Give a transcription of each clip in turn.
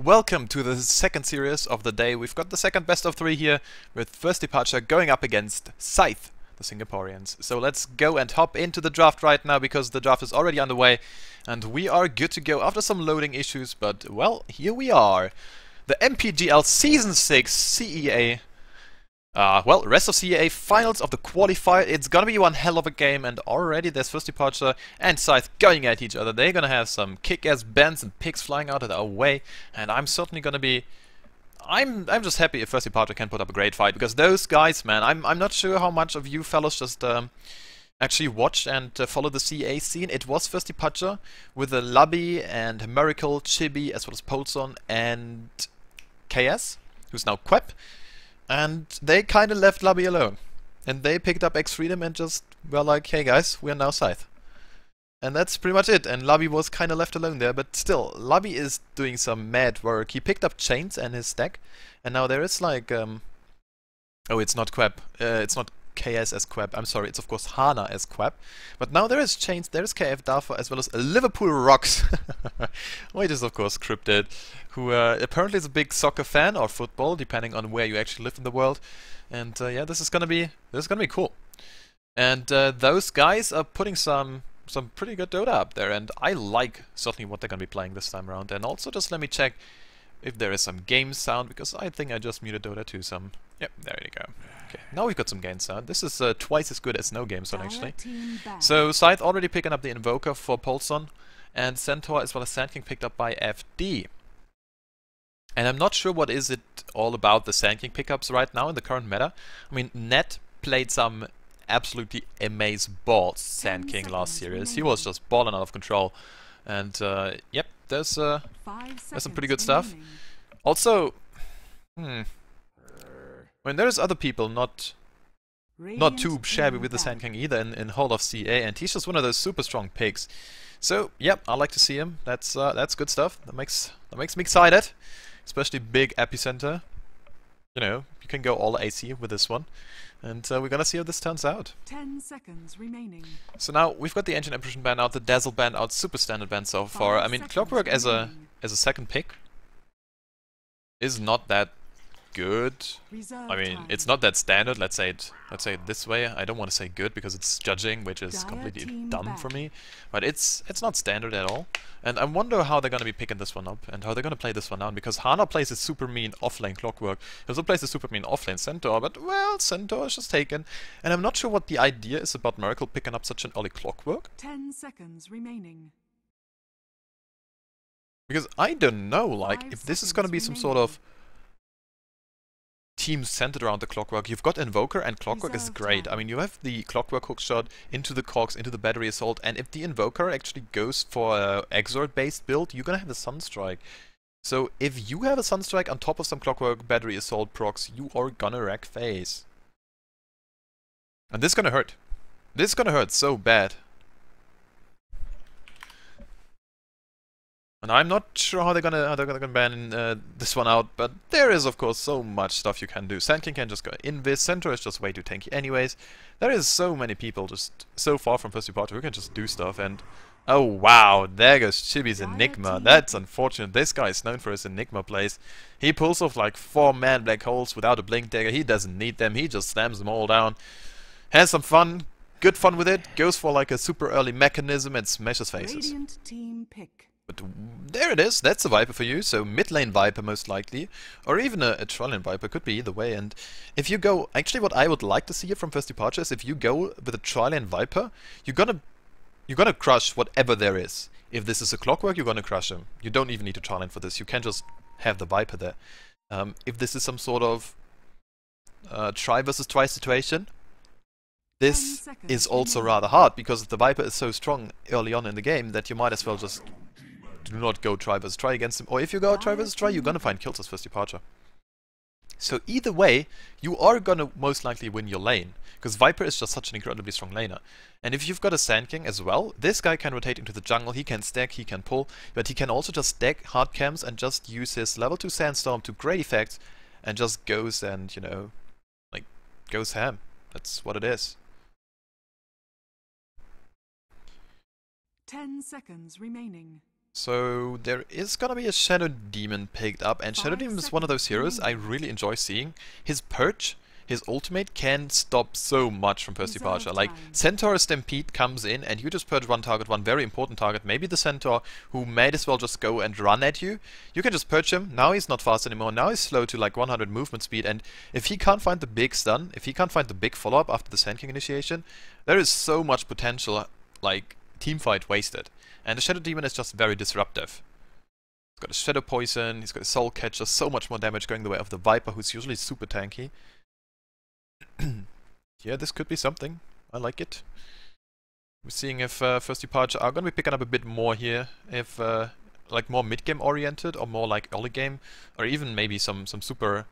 Welcome to the second series of the day. We've got the second best of three here, with First Departure going up against Scythe, the Singaporeans. So let's go and hop into the draft right now, because the draft is already underway, and we are good to go after some loading issues, but, well, here we are. The MPGL Season 6 CEA. Rest of CEA finals of the qualifier. It's gonna be one hell of a game, and already there's First Departure and Scythe going at each other. They're gonna have some kick-ass bends and picks flying out of our way, and I'm certainly gonna be... I'm just happy if First Departure can put up a great fight, because those guys, man, I'm not sure how much of you fellows just actually watch and follow the CEA scene. It was First Departure with the Lubby and Miracle, Chibi, as well as Polson and KS, who's now Quep. And they kind of left Lubby alone. And they picked up X Freedom and just were like, hey guys, we are now Scythe. And that's pretty much it. And Lubby was kind of left alone there. But still, Lubby is doing some mad work. He picked up Chains and his stack. And now there is like... oh, it's not Quep. It's not KS as Quep. I'm sorry, it's of course Hana as Quep. But now there is Chains, there is KF Darfa, as well as Liverpool Rocks. Which is of course Cryptid, who apparently is a big soccer fan, or football, depending on where you actually live in the world. And yeah, this is gonna be cool. And those guys are putting some pretty good Dota up there, and I like certainly what they're gonna be playing this time around. And also just let me check if there is some game sound, because I think I just muted Dota 2 some. Yep, there you go. Okay, now we've got some game sound. This is twice as good as no game sound, actually. So Scythe already picking up the Invoker for Polson, and Centaur as well as Sand King picked up by FD. And I'm not sure what is it all about the Sand King pickups right now in the current meta. I mean, Net played some absolutely amaze balls Sand King last series. He was just balling out of control. And yep, there's some pretty good stuff. Also, when there's other people not too shabby with the Sand King either in Hall of CA, and he's just one of those super strong picks. So yep, I like to see him. That's good stuff. That makes me excited, especially big epicenter. You know, you can go all AC with this one, and we're gonna see how this turns out. 10 seconds remaining. So now we've got the Ancient Apparition band out, the Dazzle band out, super standard band so far. I mean, Clockwork as a second pick is not that good. I mean, it's not that standard. Let's say it this way. I don't want to say good because it's judging, which is completely dumb for me. But it's not standard at all. And I wonder how they're gonna be picking this one up and how they're gonna play this one down, because Hana plays a super mean offlane Clockwork. He also plays a super mean offlane Centaur, but well, Centaur is just taken. And I'm not sure what the idea is about Miracle picking up such an early Clockwork. 10 seconds remaining. Because I don't know, like, if this is gonna be some sort of team centered around the Clockwork. You've got Invoker, and Clockwork is great. I mean, you have the Clockwork hookshot into the Cogs, into the Battery Assault, and if the Invoker actually goes for a Exort-based build, you're gonna have a Sunstrike. So if you have a Sunstrike on top of some Clockwork Battery Assault procs, you are gonna wreck face. And this is gonna hurt. This is gonna hurt so bad. And I'm not sure how they're gonna ban this one out, but there is of course so much stuff you can do. Sand King can just go invis, Centaur is just way too tanky anyways. There is so many people just so far from First Departure who can just do stuff, and oh wow, there goes Chibi's Enigma. That's unfortunate. This guy is known for his Enigma plays. He pulls off like 4-man black holes without a blink dagger. He doesn't need them, he just slams them all down. Has some fun, good fun with it, goes for like a super early mechanism and smashes faces. Radiant team pick. But there it is, that's a Viper for you, so mid lane Viper most likely, or even a Troll lane Viper, could be either way. And if you go, actually what I would like to see here from First Departure is if you go with a Troll lane Viper, you're gonna crush whatever there is. If this is a Clockwork, you're gonna crush him. You don't even need to Troll lane for this, you can just have the Viper there. If this is some sort of try versus try situation, this is also rather hard, because the Viper is so strong early on in the game that you might as well just do not go try versus try against him, or if you go try versus try, you're gonna find kills as First Departure. So either way, you are gonna most likely win your lane, because Viper is just such an incredibly strong laner. And if you've got a Sand King as well, this guy can rotate into the jungle, he can stack, he can pull, but he can also just stack hard camps and just use his level 2 Sandstorm to great effect, and just goes and, you know, like, goes ham. That's what it is. 10 seconds remaining. So there is gonna be a Shadow Demon picked up, and Shadow Demon is one of those heroes I really enjoy seeing. His perch, his ultimate can stop so much from first departure. Like, Centaur Stampede comes in and you just purge one target, one very important target, maybe the Centaur, who might as well just go and run at you. You can just purge him, now he's not fast anymore, now he's slow to like 100 movement speed, and if he can't find the big stun, if he can't find the big follow-up after the Sand King initiation, there is so much potential, like, teamfight wasted. And the Shadow Demon is just very disruptive. He's got a Shadow Poison, he's got a Soul Catcher, so much more damage going the way of the Viper, who's usually super tanky. Yeah, this could be something. I like it. We're seeing if First Departure are going to be picking up a bit more here. If, like, more mid-game oriented, or more like early game, or even maybe some super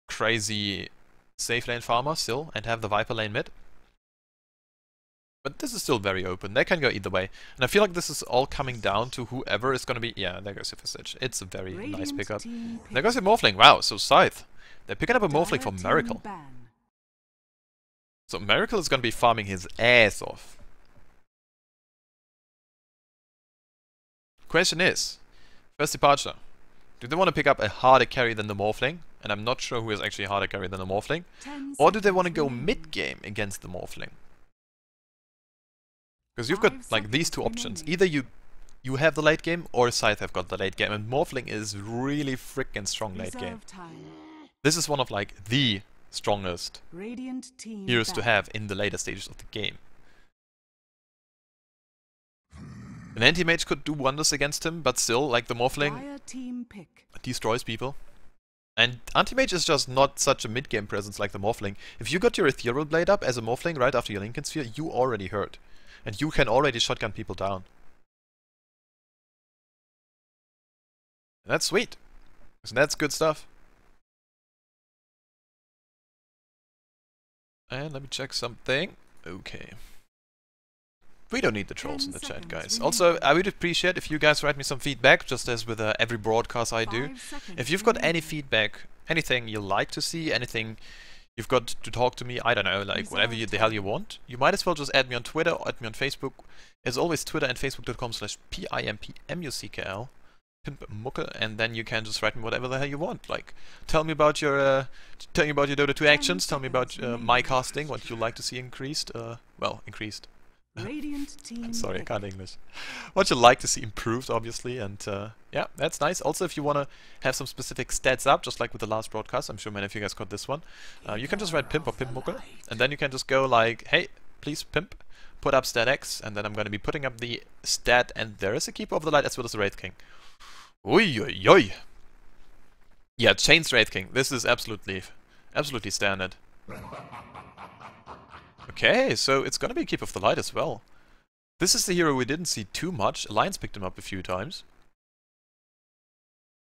crazy safe lane farmer still, and have the Viper lane mid. But this is still very open. They can go either way. And I feel like this is all coming down to whoever is going to be... Yeah, there goes your Visage. It's a very nice pickup. There goes your Morphling. Wow, so Scythe. They're picking up a Morphling for Miracle. So Miracle is going to be farming his ass off. Question is, First Departure, do they want to pick up a harder carry than the Morphling? And I'm not sure who is actually a harder carry than the Morphling. Or do they want to go mid-game against the Morphling? Because you've got like these two options. Either you have the late game, or Scythe have got the late game. And Morphling is really freaking strong late game. This is one of like the strongest heroes to have in the later stages of the game. An anti-mage could do wonders against him, but still, like, the Morphling destroys people. And anti-mage is just not such a mid-game presence like the Morphling. If you got your Ethereal Blade up as a Morphling right after your Lincoln Sphere, you already hurt. And you can already shotgun people down. And that's sweet. So that's good stuff. And let me check something. Okay. We don't need the trolls in the chat, guys. Also, I would appreciate if you guys write me some feedback, just as with every broadcast I do. If you've got any feedback, anything you like to see, anything you've got to talk to me, I don't know, like whatever the hell you want, you might as well just add me on Twitter or add me on Facebook. As always, Twitter and Facebook.com/PIMPMUCKL. Pimpmuckel, and then you can just write me whatever the hell you want. Like, tell me about your Dota 2 actions, tell me about my casting, what you like to see increased, well, increased. I'm sorry, I can't English. What you like to see improved, obviously, and yeah, that's nice. Also, if you want to have some specific stats up, just like with the last broadcast, I'm sure many of you guys got this one, you can just write pimp or pimpmuckel, and then you can just go like, hey, please pimp, put up stat X, and then I'm going to be putting up the stat, and there is a Keeper of the Light as well as the Wraith King. Oi, oi, oi. Yeah, Chains Wraith King. This is absolutely standard. Okay, so it's gonna be Keep of the Light as well. This is the hero we didn't see too much. Alliance picked him up a few times.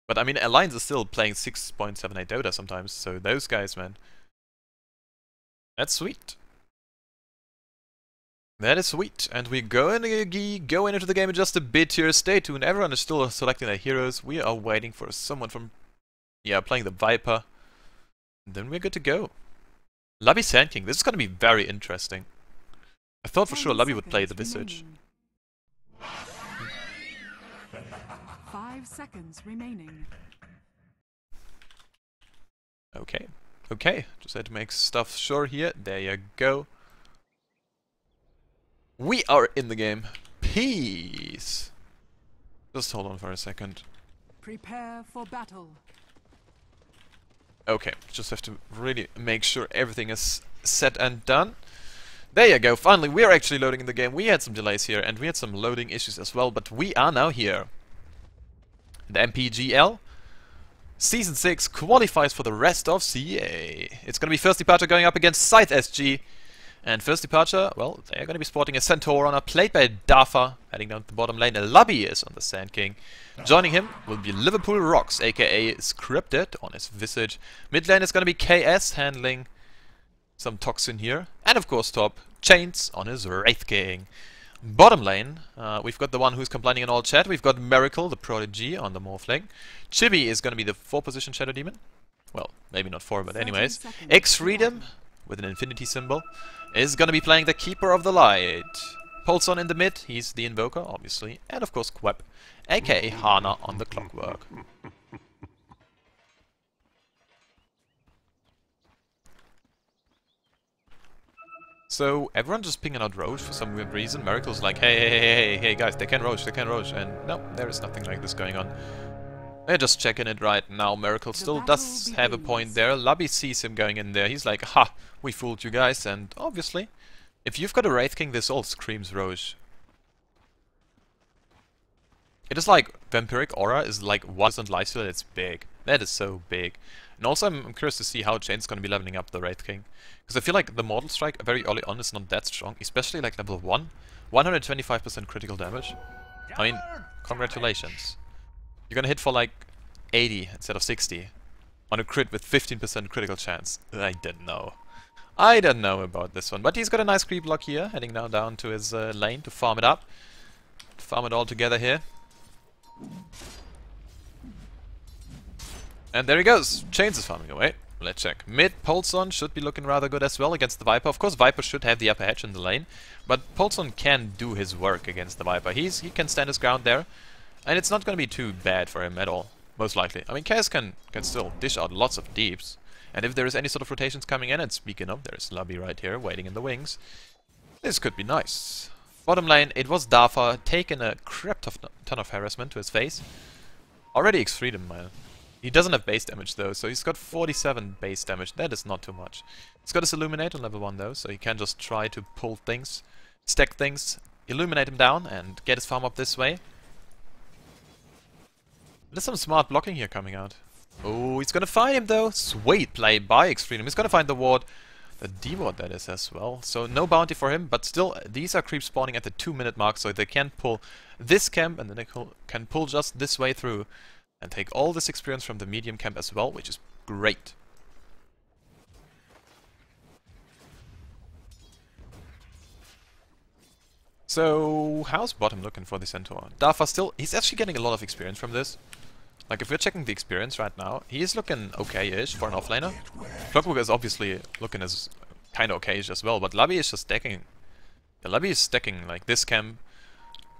But I mean, Alliance is still playing 6.78 Dota sometimes, so those guys, man. That's sweet. That is sweet, and we're going to go into the game in just a bit here. Stay tuned, everyone is still selecting their heroes. We are waiting for someone from, yeah, playing the Viper. And then we're good to go. Lubby Sand King, this is going to be very interesting. I thought for sure Lubby would play the Visage. 5 seconds remaining. Okay, okay, just had to make stuff sure here. There you go. We are in the game. Peace. Just hold on for a second. Prepare for battle. Okay, just have to really make sure everything is set and done. There you go, finally we are actually loading in the game. We had some delays here and we had some loading issues as well, but we are now here. The MPGL Season 6 qualifies for the rest of CA. It's gonna be First Departure going up against Scythe SG. And First Departure, well, they're going to be sporting a Centaur runner played by Dafa, heading down to the bottom lane. Lubby is on the Sand King. Joining him will be Liverpool Rocks, aka Scripted, on his Visage. Mid lane is going to be KS, handling some Toxin here. And of course top, Chains on his Wraith King. Bottom lane, we've got the one who's complaining in all chat. We've got Miracle, the Prodigy, on the Morphling. Chibi is going to be the 4-position Shadow Demon. Well, maybe not 4, but anyways. X-Freedom, with an infinity symbol, is gonna be playing the Keeper of the Light. Pulson in the mid, he's the Invoker, obviously. And of course Queb, aka Hana on the Clockwork. So everyone just pinging out Roche for some weird reason. Miracle's like, hey guys, they can Roche, and no, there is nothing like this going on. They're just checking it right now. Miracle still does have a point there. Lubby sees him going in there. He's like, ha, we fooled you guys, and obviously, if you've got a Wraith King, this all screams Roche. It is like Vampiric Aura is like 1% lifesteal, it's big. That is so big. And also I'm curious to see how Chain's gonna be leveling up the Wraith King. Because I feel like the Mortal Strike very early on is not that strong, especially like level 1. 125% critical damage. I mean, congratulations. You're gonna hit for like 80 instead of 60 on a crit with 15% critical chance. I didn't know. I don't know about this one, but he's got a nice creep block here, heading now down to his lane to farm it up. Farm it all together here. And there he goes. Chains is farming away. Let's check. Mid, Pulson should be looking rather good as well against the Viper. Of course, Viper should have the upper edge in the lane, but Pulson can do his work against the Viper. He can stand his ground there, and it's not going to be too bad for him at all, most likely. I mean, Chaos can still dish out lots of deeps, and if there is any sort of rotations coming in, and speaking of, there's Lubby right here waiting in the wings, this could be nice. Bottom lane, it was Dafa taking a crap ton of harassment to his face. Already X3'd him, man. He doesn't have base damage though, so he's got 47 base damage. That is not too much. He's got his Illuminate on level 1 though, so he can just try to pull things, stack things, illuminate him down, and get his farm up this way. There's some smart blocking here coming out. Oh, he's gonna find him though. Sweet play by X3'd. He's gonna find the ward. The D-ward that is as well. So no bounty for him, but still these are creeps spawning at the 2-minute mark, so they can pull this camp and then they can pull just this way through and take all this experience from the medium camp as well, which is great. So how's bottom looking for the Centaur? Dafa still, he's actually getting a lot of experience from this. Like, if we're checking the experience right now, he is looking okay-ish for an offlaner. Clockwork is obviously looking as kind of okay-ish as well, but Lubby is just stacking. Yeah, Lubby is stacking, like, this camp.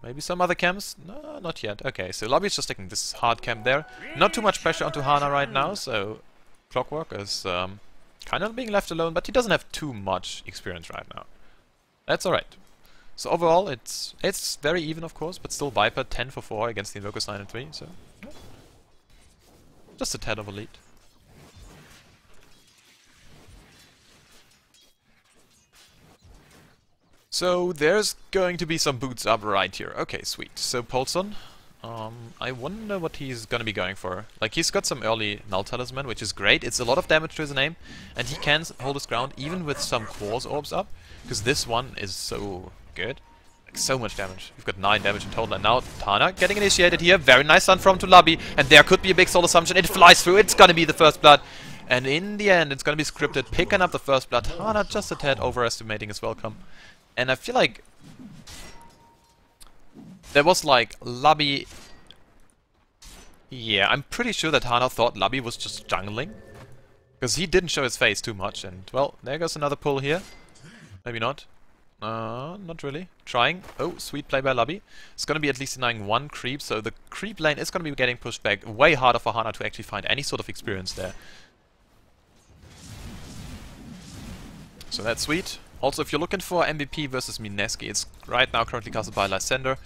Maybe some other camps? No, not yet. Okay, so Lubby is just taking this hard camp there. Not too much pressure onto Hana right now, so Clockwork is kind of being left alone, but he doesn't have too much experience right now. That's alright. So overall, it's very even, of course, but still Viper 10 for 4 against the Invokers 9 and 3, so... Yeah. Just a tad of a lead. So there's going to be some boots up right here. Okay, sweet. So Pulson, I wonder what he's gonna be going for. Like, he's got some early Null Talisman, which is great. It's a lot of damage to his name, and he can hold his ground even with some Quartz Orbs up, because this one is so good. So much damage. We've got 9 damage in total, and now Tana getting initiated here. Very nice stun from to Lubby, and there could be a big soul assumption. It flies through. It's gonna be the first blood, and in the end, it's gonna be scripted. Picking up the first blood. Tana just a tad overestimating his welcome, and I feel like there was like Lubby. Yeah, I'm pretty sure that Hana thought Lubby was just jungling, because he didn't show his face too much, and well, there goes another pull here. Maybe not. Not really. Trying. Oh, sweet play by Lubby. It's gonna be at least denying 1 creep, so the creep lane is gonna be getting pushed back. Way harder for Hana to actually find any sort of experience there. So that's sweet. Also, if you're looking for MVP versus Mineski, it's right now currently casted by Lysander.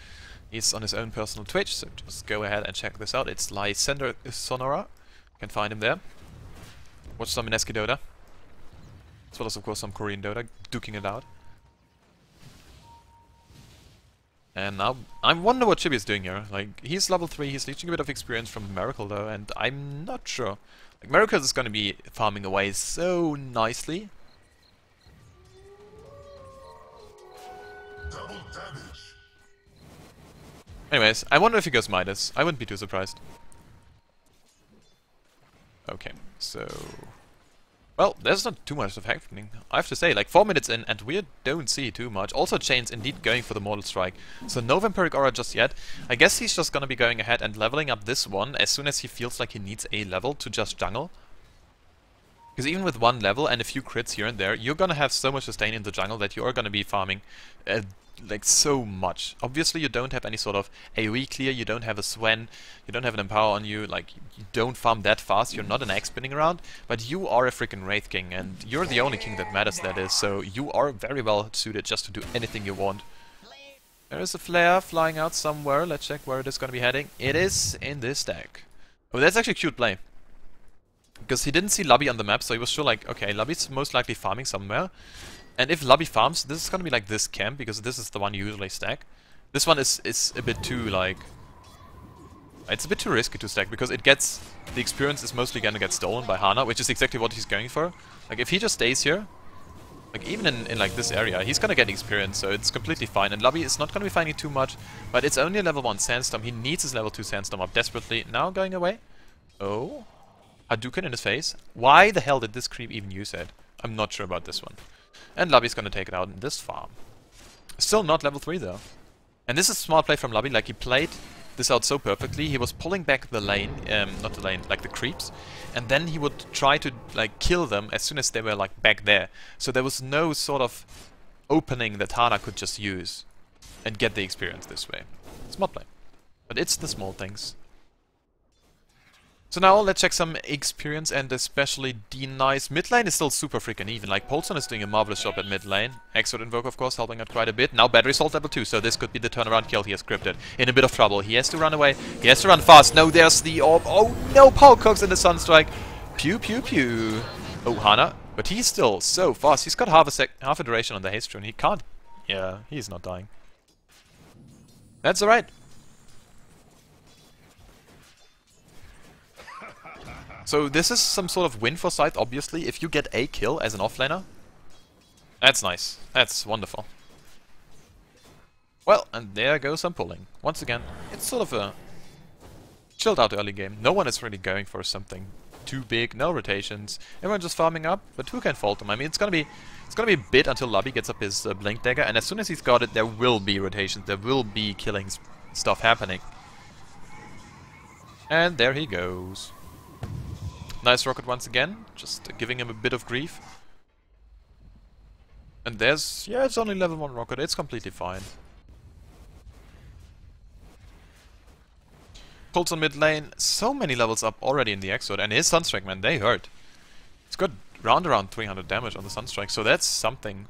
He's on his own personal Twitch, so just go ahead and check this out. It's Lysander Sonora. You can find him there. Watch some Mineski Dota. As well as, of course, some Korean Dota, duking it out. And now, I wonder what Chibi is doing here. Like, he's level 3, he's leeching a bit of experience from Miracle though, and I'm not sure. Like, Miracle is gonna be farming away so nicely. Double damage. Anyways, I wonder if he goes Midas. I wouldn't be too surprised. Okay, so... Well, there's not too much of happening. I have to say, like 4 minutes in, and we don't see too much. Also, Chain's indeed going for the Mortal Strike. So no Vampiric Aura just yet. I guess he's just gonna be going ahead and leveling up this one as soon as he feels like he needs a level to just jungle. Because even with one level and a few crits here and there, you're gonna have so much sustain in the jungle that you are gonna be farming like so much. Obviously you don't have any sort of AoE clear, you don't have a Swen, you don't have an Empower on you, like you don't farm that fast, you're not an Axe spinning around, but you are a freaking Wraith King and you're the only king that matters, that is, so you are very well suited just to do anything you want. There is a flare flying out somewhere, let's check where it is gonna be heading. It is in this deck. Oh, that's actually a cute play. Because he didn't see Lubby on the map, so he was sure like, okay, Lubby's most likely farming somewhere. And if Lubby farms, this is gonna be like this camp, because this is the one you usually stack. This one is a bit too, like... It's a bit too risky to stack, because it gets... The experience is mostly gonna get stolen by Hana, which is exactly what he's going for. Like, if he just stays here, like, even in like this area, he's gonna get experience, so it's completely fine. And Lubby is not gonna be finding too much, but it's only a level 1 Sandstorm. He needs his level 2 Sandstorm up desperately. Now going away. Oh... Hadouken in his face. Why the hell did this creep even use it? I'm not sure about this one. And Lubby's gonna take it out in this farm. Still not level 3 though. And this is a smart play from Lubby, like he played this out so perfectly. He was pulling back the lane, not the lane, like the creeps. And then he would try to like kill them as soon as they were like back there. So there was no sort of opening that Hana could just use and get the experience this way. Smart play. But it's the small things. So now let's check some experience and especially D-Nice. Mid lane is still super freaking even. Like Polson is doing a marvelous job at mid lane. Exort Invoke of course helping out quite a bit. Now Battery Salt level 2, so this could be the turnaround kill he has scripted. In a bit of trouble. He has to run away. He has to run fast. No, there's the orb. Oh no, Power Cogs in the Sunstrike. Pew pew pew. Oh, Hana. But he's still so fast. He's got half a duration on the haste rune. He can't. Yeah, he's not dying. That's alright. So this is some sort of win for Scythe, obviously. If you get a kill as an offlaner, that's nice. That's wonderful. Well, and there goes some pulling. Once again, it's sort of a chilled out early game. No one is really going for something too big, no rotations. Everyone just farming up, but who can fault them? I mean, it's gonna be a bit until Lubby gets up his Blink Dagger, and as soon as he's got it, there will be rotations, there will be killing stuff happening. And there he goes. Nice rocket once again, just giving him a bit of grief. And there's... yeah, it's only level 1 rocket, it's completely fine. Pulse on mid lane, so many levels up already in the Exort, and his Sunstrike, man, they hurt. It's got around 300 damage on the Sunstrike, so that's something.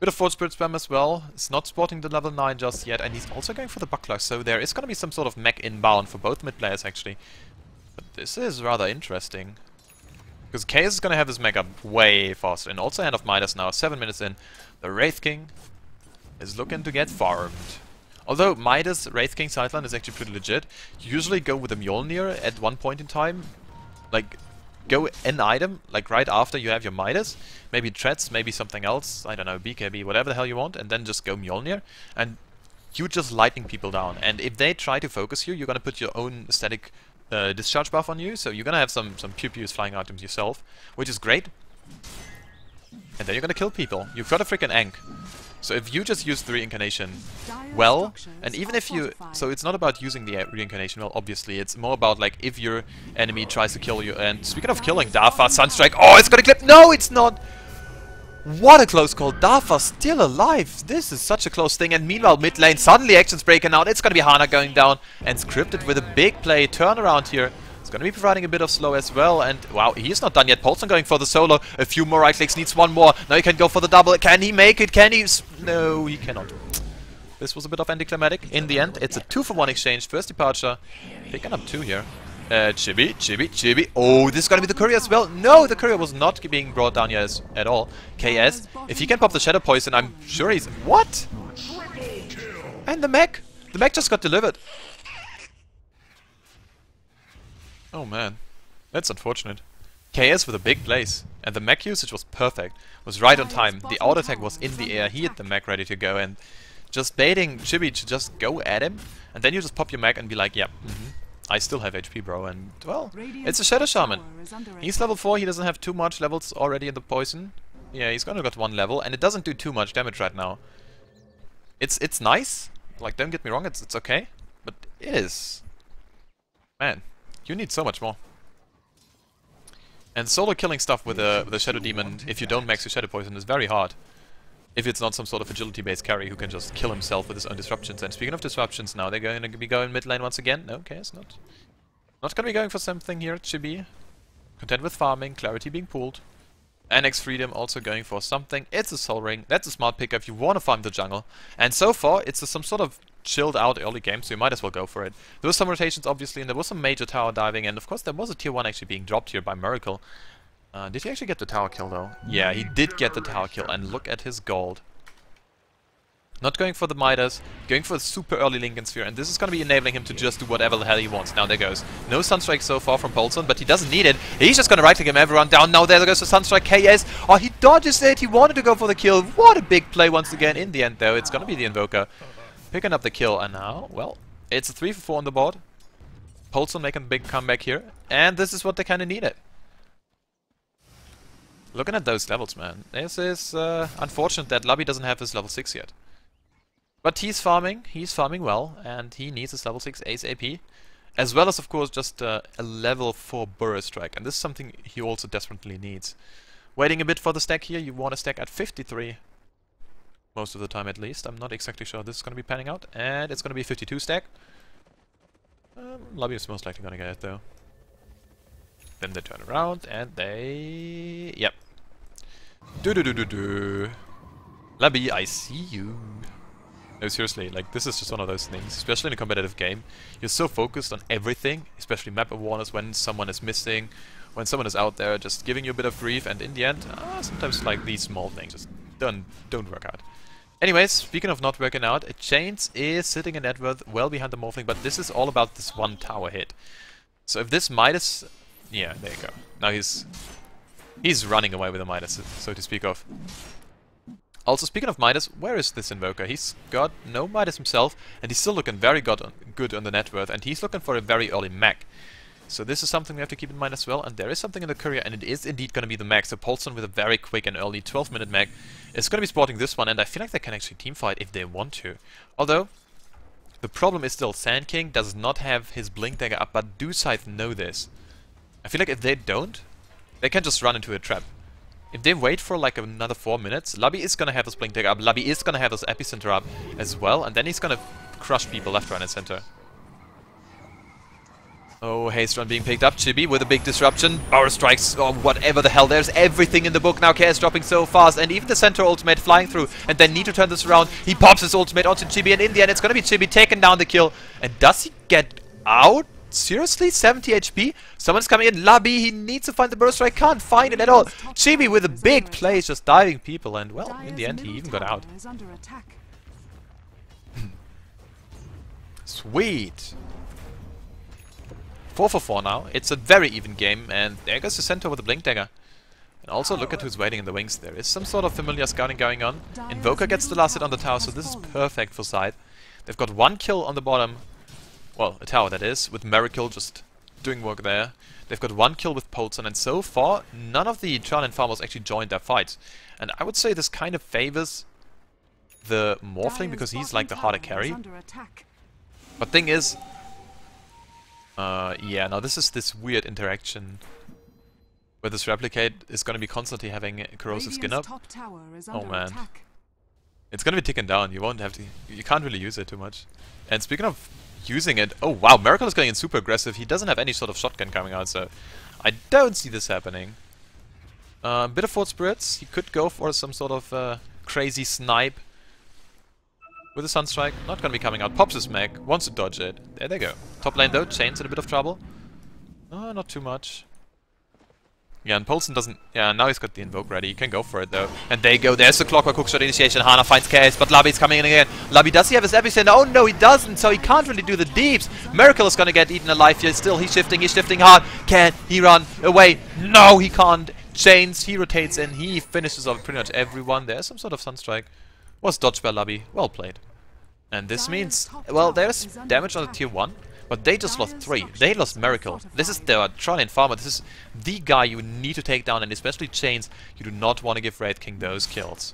Bit of Force Spirit spam as well. It's not sporting the level 9 just yet, and he's also going for the Buckler, so there is going to be some sort of mech inbound for both mid players actually. But this is rather interesting. Because Chaos is going to have his mech up way faster, and also Hand of Midas now, 7 minutes in. The Wraith King is looking to get farmed. Although Midas Wraith King sideline is actually pretty legit. You usually go with a Mjolnir at one point in time. Like, go an item, like right after you have your Midas. Maybe Treads, maybe something else. I don't know, BKB, whatever the hell you want. And then just go Mjolnir. And you just lightning people down. And if they try to focus you, you're gonna put your own static discharge buff on you. So you're gonna have some pew-pews flying items yourself. Which is great. And then you're gonna kill people. You've got a freaking Ankh. So if you just use the reincarnation well, and even if you... So it's not about using the reincarnation well, obviously. It's more about, like, if your enemy tries to kill you. And speaking of killing, Dafa, Sunstrike... Oh, it's gonna clip! No, it's not! What a close call. Dafa still alive. This is such a close thing. And meanwhile, mid lane, suddenly action's breaking out. It's gonna be Hana going down. And scripted with a big play turnaround here. It's gonna be providing a bit of slow as well, and wow, he's not done yet. Polson going for the solo. A few more right clicks, needs one more. Now he can go for the double. Can he make it? Can he? No, he cannot. This was a bit of anticlimactic. In the end, it's a 2-for-1 exchange. First departure. Picking up 2 here. Chibi. Oh, this is gonna be the courier as well. No, the courier was not being brought down yet at all. KS, if he can pop the Shadow Poison, I'm sure he's... What? And the mech? The mech just got delivered. Oh man, that's unfortunate. KS with a big place, and the mech usage was perfect. Was right on time. The auto attack was in the air. He had the mech ready to go, and just baiting Chibi to just go at him, and then you just pop your mech and be like, yeah, I still have HP, bro. And well, it's a Shadow Shaman. He's level 4. He doesn't have too much levels already in the poison. Yeah, he's gonna got 1 level, and it doesn't do too much damage right now. It's nice. Like, don't get me wrong, it's okay, but it is, man. You need so much more. And solo killing stuff with a Shadow Demon, if you don't max your Shadow Poison, is very hard. If it's not some sort of agility-based carry who can just kill himself with his own disruptions. And speaking of disruptions, now they're going to be going mid lane once again. No, okay, it's not. Not going to be going for something here, Chibi. Content with farming, Clarity being pulled. Annex Freedom also going for something. It's a Soul Ring. That's a smart pick if you want to farm the jungle. And so far, it's some sort of chilled out early game, so you might as well go for it. There was some rotations, obviously, and there was some major tower diving, and of course there was a tier 1 actually being dropped here by Miracle. Did he actually get the tower kill, though? Yeah, he did get the tower kill, and look at his gold. Not going for the Midas, going for a super early Lincoln Sphere, and this is going to be enabling him to just do whatever the hell he wants. Now there goes. No Sunstrike so far from Polson, but he doesn't need it. He's just going to right-click him, everyone down. Now there goes the Sunstrike KS. Oh, he dodges it. He wanted to go for the kill. What a big play once again. In the end, though, it's going to be the Invoker picking up the kill. And now, well, it's a 3 for 4 on the board. Polson making a big comeback here, and this is what they kind of needed. Looking at those levels, man. This is unfortunate that Lubby doesn't have his level 6 yet. But he's farming well, and he needs his level 6 Ace AP, as well as, of course, just a level 4 Burrow Strike, and this is something he also desperately needs. Waiting a bit for the stack here, you want to stack at 53, most of the time at least. I'm not exactly sure how this is going to be panning out, and it's going to be 52 stack. Lubby is most likely going to get it, though. Then they turn around, and they... Yep. Lubby, I see you. No, seriously, like, this is just one of those things, especially in a competitive game. You're so focused on everything, especially map awareness, when someone is missing, when someone is out there just giving you a bit of grief, and in the end, sometimes like these small things just don't work out. Anyways, speaking of not working out, Chains is sitting in net worth well behind the Morphling, but this is all about this one tower hit. So if this Midas... Yeah, there you go. Now he's running away with the Midas, so to speak of. Also, speaking of Midas, where is this Invoker? He's got no Midas himself, and he's still looking very good on the net worth, and he's looking for a very early mech. So this is something we have to keep in mind as well, and there is something in the courier, and it is indeed going to be the mech. So Polson with a very quick and early 12-minute mech is going to be sporting this one, and I feel like they can actually teamfight if they want to. Although, the problem is still Sand King does not have his Blink Dagger up, but do Scythe know this? I feel like if they don't, they can just run into a trap. If they wait for like another 4 minutes, Lubby is gonna have his Blink Dagger up, Lubby is gonna have his Epicenter up as well, and then he's gonna crush people left, right, and center. Oh, Haste Run being picked up, Chibi with a big disruption, Power Strikes, or whatever the hell, there's everything in the book now, KS dropping so fast, and even the center ultimate flying through, and they need to turn this around. He pops his ultimate onto Chibi, and in the end it's gonna be Chibi taking down the kill. And does he get out? Seriously? 70 HP? Someone's coming in. Lubby, he needs to find the burst strike. Can't find it at all. Chibi with a big play, just diving people, and well, in the end he even got out. Sweet. 4 for 4 now. It's a very even game, and there goes the center with the Blink Dagger. And also look at who's waiting in the wings. There is some sort of familiar scouting going on. Invoker gets the last hit on the tower, so this is perfect for Scythe. They've got 1 kill on the bottom. Well, a tower that is, with Miracle just doing work there. They've got 1 kill with Polson, and so far, none of the Charlin farmers actually joined their fights. And I would say this kind of favors the Morphling, because he's like the harder carry. But thing is... yeah, now this is this weird interaction where this Replicate is going to be constantly having Corrosive Skin up. Oh man. It's going to be ticking down, you won't have to... You can't really use it too much. And speaking of using it... Oh wow, Miracle is going in super aggressive. He doesn't have any sort of shotgun coming out, so I don't see this happening. Bit of Fort Spirits. He could go for some sort of crazy snipe with a Sunstrike. Not going to be coming out. Pops his mech. Wants to dodge it. There they go. Top lane though. Chain's in a bit of trouble. Not too much. Yeah, and Polson doesn't... Yeah, now he's got the Invoke ready. He can go for it, though. And there you go. There's the Clockwork Hookshot initiation. Hana finds KS, but Lubby's coming in again. Lubby, does he have his Epicenter? Oh, no, he doesn't, so he can't really do the deeps. Miracle is going to get eaten alive here. Still, he's shifting hard. Can he run away? No, he can't. Chains, he rotates in. He finishes off pretty much everyone. There's some sort of Sunstrike. Was dodged by Lubby. Well played. And this means... Well, there's damage on the tier 1. But they just lost 3. They lost Miracle. This is their Trollian farmer. This is the guy you need to take down, and especially Chains, you do not want to give Wraith King those kills.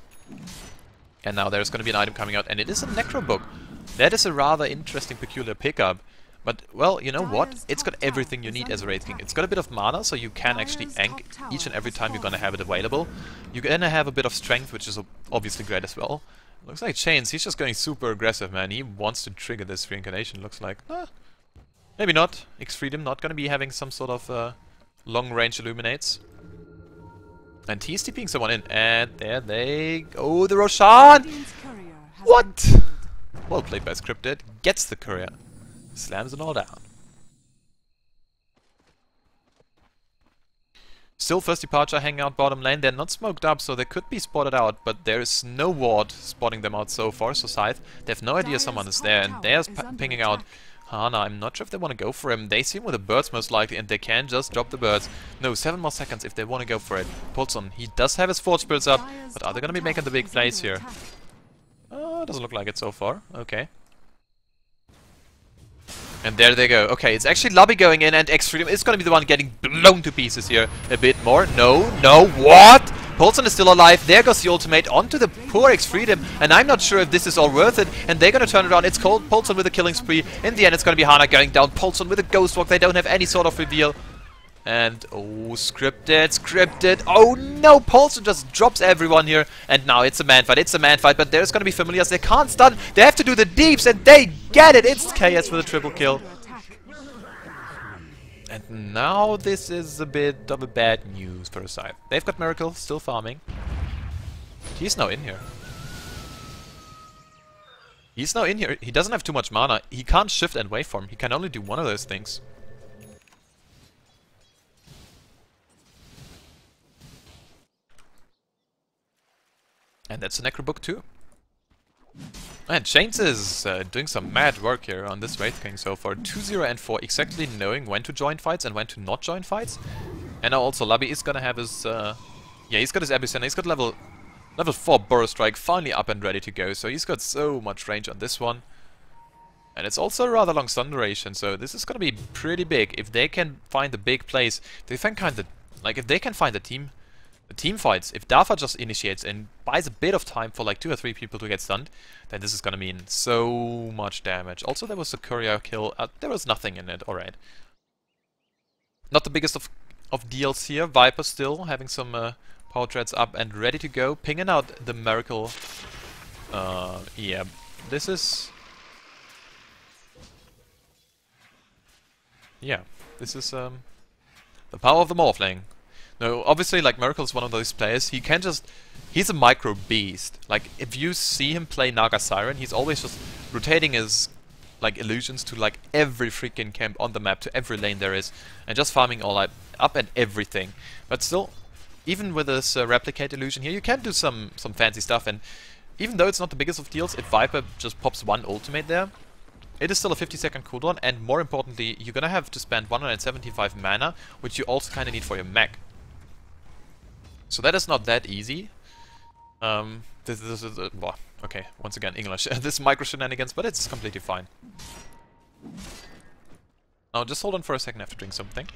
And now there's going to be an item coming out, and it is a Necro Book. That is a rather interesting, peculiar pickup. But, well, you know what? It's got everything you need as a Wraith King. It's got a bit of mana, so you can actually gank each and every time you're gonna have it available. You're gonna have a bit of strength, which is obviously great as well. Looks like Chains, he's just going super aggressive, man. He wants to trigger this reincarnation, looks like. Maybe not. X-Freedom not gonna be having some sort of long-range illuminates. And he's TPing someone in, and there they go, the Roshan! What? Well played by Scripted. Gets the courier. Slams it all down. Still first departure hanging out bottom lane. They're not smoked up, so they could be spotted out, but there is no ward spotting them out so far, so Scythe. They have no idea someone is there, and they're pinging out Hana. I'm not sure if they want to go for him. They see him with the birds most likely, and they can just drop the birds. No, 7 more seconds if they want to go for it. Polson, he does have his Forge Spirits up, but are they going to be making the big plays here? Doesn't look like it so far. Okay. And there they go. Okay, it's actually Lobby going in, and X-Freedom is going to be the one getting blown to pieces here a bit more. No, what? Polson is still alive. There goes the ultimate onto the poor X-Freedom, and I'm not sure if this is all worth it. And they're going to turn it around. It's called Polson with a killing spree. In the end, it's going to be Hana going down. Polson with a ghost walk. They don't have any sort of reveal. And, oh, scripted. Oh no, Polson just drops everyone here. And now it's a man fight, but there's gonna be familiars. They can't stun. They have to do the deeps, and they get it. It's KS with a triple kill. And now this is a bit of a bad news for a side. They've got Miracle still farming. He's now in here. He doesn't have too much mana. He can't shift and waveform. He can only do one of those things. And that's a Necrobook too. And Chains is doing some mad work here on this Wraith King so far. 2-0 and 4, exactly knowing when to join fights and when to not join fights. And now also Lobby is gonna have his... yeah, he's got his Epicenter, he's got level 4 Burrow Strike finally up and ready to go. So he's got so much range on this one. And it's also a rather long stun duration, so this is gonna be pretty big. If they can find a big place, they can kind of... Like, if they can find a team fights, if Dafa just initiates and buys a bit of time for like 2 or 3 people to get stunned, then this is gonna mean so much damage. Also, there was a courier kill. There was nothing in it. Alright. Not the biggest of deals here. Viper still having some power treads up and ready to go. Pinging out the Miracle. Yeah. This is... Yeah. This is the power of the Morphling. No, obviously, like, Miracle is one of those players, he can just... He's a micro beast. Like, if you see him play Naga Siren, he's always just rotating his, like, illusions to, like, every freaking camp on the map, to every lane there is, and just farming all up and everything. But still, even with this replicate illusion here, you can do some fancy stuff, and even though it's not the biggest of deals, if Viper just pops one ultimate there, it is still a 50-second cooldown, and more importantly, you're gonna have to spend 175 mana, which you also kinda need for your mech. So that is not that easy. This is well, okay, once again, English. This micro shenanigans, but it's completely fine. Now, just hold on for a second, I have to drink something.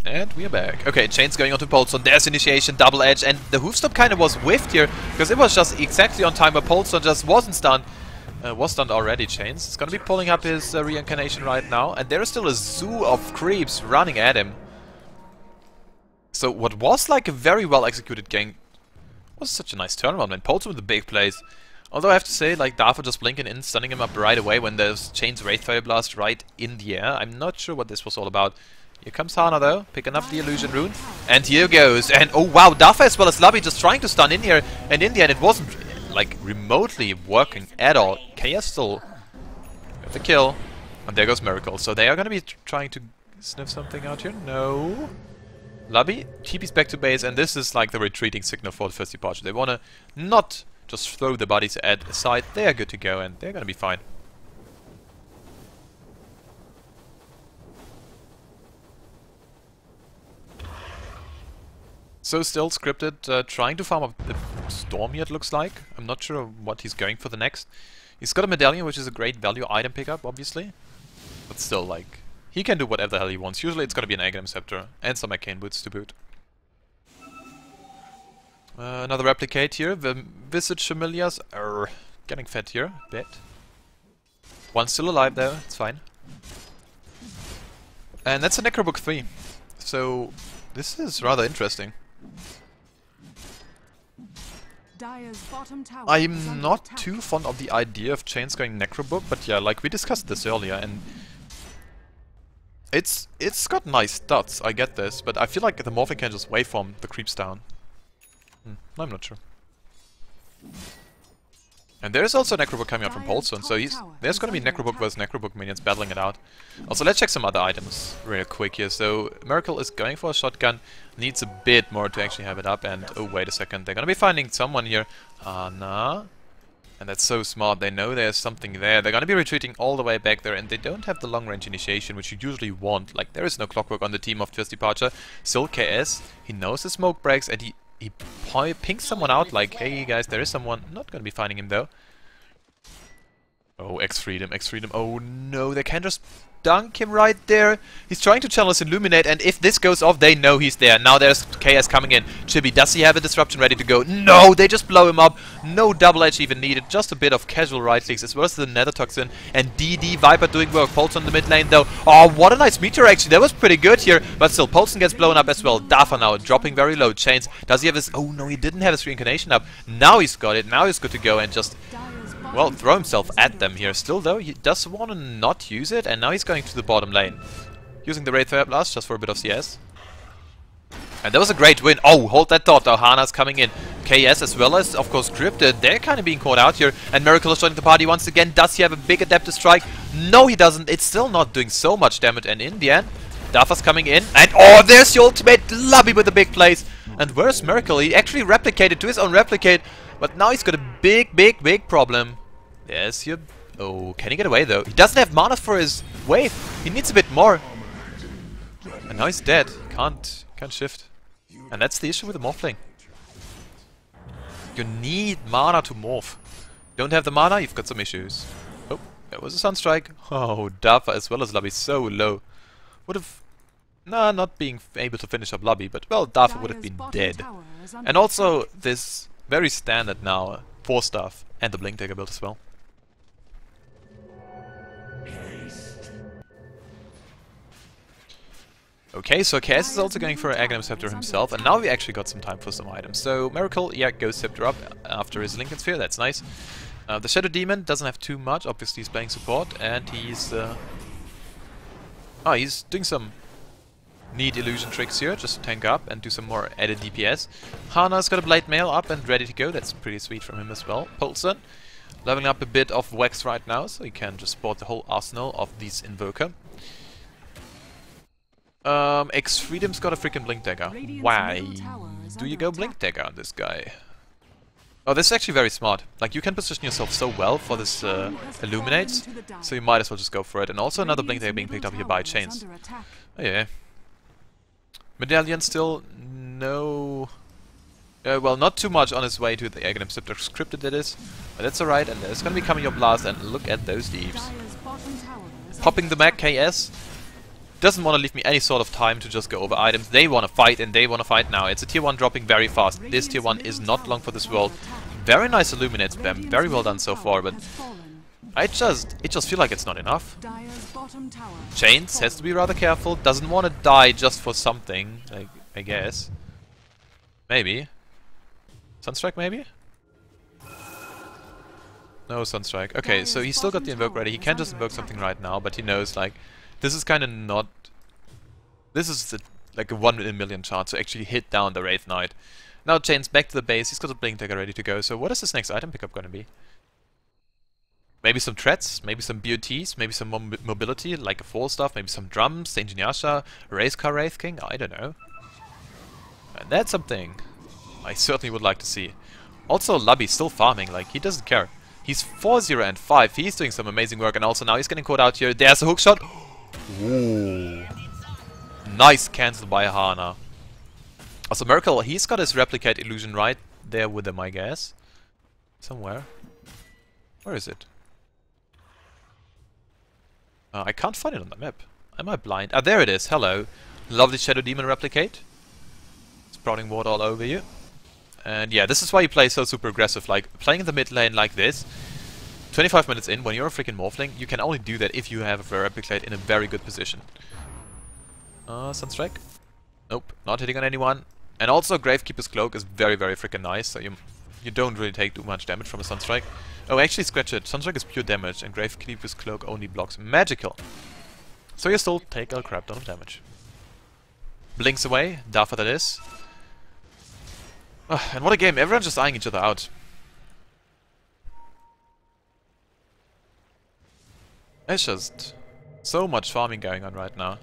And we are back. Okay, Chains going onto Polson. There's initiation, double edge, and the hoofstop kind of was whiffed here, because it was just exactly on time, but Polson just wasn't stunned. Was stunned already, Chains. He's gonna be pulling up his reincarnation right now, and there is still a zoo of creeps running at him. So what was like a very well executed gank was such a nice turnaround, man. Polson with the big plays. Although I have to say, like, Dafa just blinking in, stunning him up right away when there's Chains Wraithfire Blast right in the air. I'm not sure what this was all about. Here comes Hana though, picking up the illusion rune. And here goes. And oh wow, Dafa as well as Lobby just trying to stun in here, and in the end it wasn't like remotely working at all. KS still with the kill, and there goes Miracle. So they are gonna be trying to sniff something out here. No. Lobby TP's back to base, and this is like the retreating signal for the first departure. They wanna not just throw the bodies at side. They are good to go, and they're gonna be fine. So still Scripted trying to farm up the Storm here, it looks like. I'm not sure what he's going for the next. He's got a medallion, which is a great value item pickup, obviously. But still, like, he can do whatever the hell he wants. Usually it's gonna be an Aghanim Scepter and some Arcane Boots to boot. Another replicate here. The Visage Familiars are getting fed here a bit. One's still alive though, it's fine. And that's a Necrobook 3. So this is rather interesting. Dire's bottom tower is I'm under not attack. too fond of the idea of Chains going Necrobook, but yeah, like we discussed this earlier, and it's got nice stats, I get this, but I feel like the Morphing can just waveform the creeps down. I'm not sure. And there's also a Necrobook coming up from Polson, so there's gonna be Necrobook versus Necrobook minions battling it out. Also, let's check some other items real quick here. So, Miracle is going for a shotgun, needs a bit more to actually have it up, and oh wait a second, they're gonna be finding someone here. Ana. And that's so smart, they know there's something there. They're gonna be retreating all the way back there, and they don't have the long range initiation, which you usually want. Like, there is no Clockwork on the team of First Departure. Still KS, he knows the smoke breaks, and he pings someone out like, hey guys, there is someone. Not gonna be finding him though. Oh, X-Freedom, X-Freedom. Oh no, they can just dunk him right there. He's trying to channel his Illuminate, and if this goes off, they know he's there. Now there's KS coming in. Chibi, does he have a disruption ready to go? No, they just blow him up. No double edge even needed. Just a bit of casual right clicks as well as the Nether Toxin. And DD Viper doing work. Polson on the mid lane though. Oh, what a nice meteor actually. That was pretty good here. But still, Polson gets blown up as well. Dafa now dropping very low. Chains, does he have his... Oh no, he didn't have his reincarnation up. Now he's got it. Now he's good to go and just... well, throw himself at them here. Still though, he does want to not use it, and now he's going to the bottom lane. Using the Wraith Fire Blast just for a bit of CS. And that was a great win. Oh, hold that thought, Hana's coming in. KS as well as, of course, Cryptid. They're kind of being caught out here. And Miracle is joining the party once again. Does he have a big Adaptive Strike? No, he doesn't. It's still not doing so much damage. And in the end, Dafa's coming in. And oh, there's the ultimate. Lubby with the big plays. And where's Miracle? He actually replicated to his own replicate. But now he's got a big problem. Yes, you... Oh, can he get away though? He doesn't have mana for his wave. He needs a bit more. And now he's dead. Can't shift. And that's the issue with the morphling. You need mana to morph. Don't have the mana, you've got some issues. Oh, there was a Sunstrike. Oh, Dafa as well as Lubby so low. Would have... Nah, not being able to finish up Lubby, but well, Dafa would have been dead. And also this very standard now 4-staff and the Blink Dagger build as well. Okay, so KS is also going for an Aghanim Scepter himself, and now we actually got some time for some items. So Miracle, yeah, goes Scepter up after his Lincoln Sphere, that's nice. The Shadow Demon doesn't have too much, obviously he's playing support, and he's... he's doing some neat illusion tricks here, just to tank up and do some more added DPS. Hana's got a Blade Mail up and ready to go, that's pretty sweet from him as well. Polson, leveling up a bit of Wax right now, so he can just sport the whole arsenal of these Invoker. X-Freedom's got a freaking Blink Dagger. Why do you go Blink Dagger on this guy? Oh, this is actually very smart. Like, you can position yourself so well for this Illuminates, so you might as well just go for it. And also another Blink Dagger being picked up here by Chains. Oh yeah. Medallion still no... well, not too much on his way to the Aghanim Scepter scripted it is, but that's alright, and there's gonna be coming your blast, and look at those deeps. Popping the Mag KS. Doesn't want to leave me any sort of time to just go over items. They want to fight, and they want to fight now. It's a tier 1 dropping very fast. This tier 1 is not long for this world. Very nice Illuminate spam. Very well done so far, but it just feel like it's not enough. Chains has to be rather careful. Doesn't want to die just for something, I guess. Maybe. Sunstrike maybe? No Sunstrike. Okay, so he's still got the Invoke ready. He can just invoke something right now, but he knows, like, this is kind of not... This is like a 1 in a million chance to actually hit down the Wraith Knight. Now Chains back to the base. He's got a Blink Dagger ready to go. So what is his next item pickup going to be? Maybe some treads, maybe some BOTs, maybe some mobility, like a 4-staff, maybe some drums, Saint Inyasha, Race Car Wraith King, I don't know. And that's something I certainly would like to see. Also, Lubby still farming, like, he doesn't care. He's 4-0 and 5, he's doing some amazing work, and also now he's getting caught out here. There's a hookshot! Ooh. Nice cancel by Hana. Also, Miracle, he's got his Replicate illusion right there with him, I guess. Somewhere. Where is it? I can't find it on the map. Am I blind? Ah, there it is. Hello. Lovely Shadow Demon Replicate. Sprouting water all over you. And yeah, this is why you play so super aggressive. Like, playing in the mid lane like this, 25 minutes in, when you're a freaking Morphling, you can only do that if you have a Replicate in a very good position. Sunstrike? Nope, not hitting on anyone. And also, Gravekeeper's Cloak is very, very freaking nice, so you don't really take too much damage from a Sunstrike. Oh, actually, scratch it. Sunstrike is pure damage, and Gravekeeper's Cloak only blocks magical. So you still take a crap ton of damage. Blinks away, Dafa that is. And what a game, everyone's just eyeing each other out. It's just so much farming going on right now.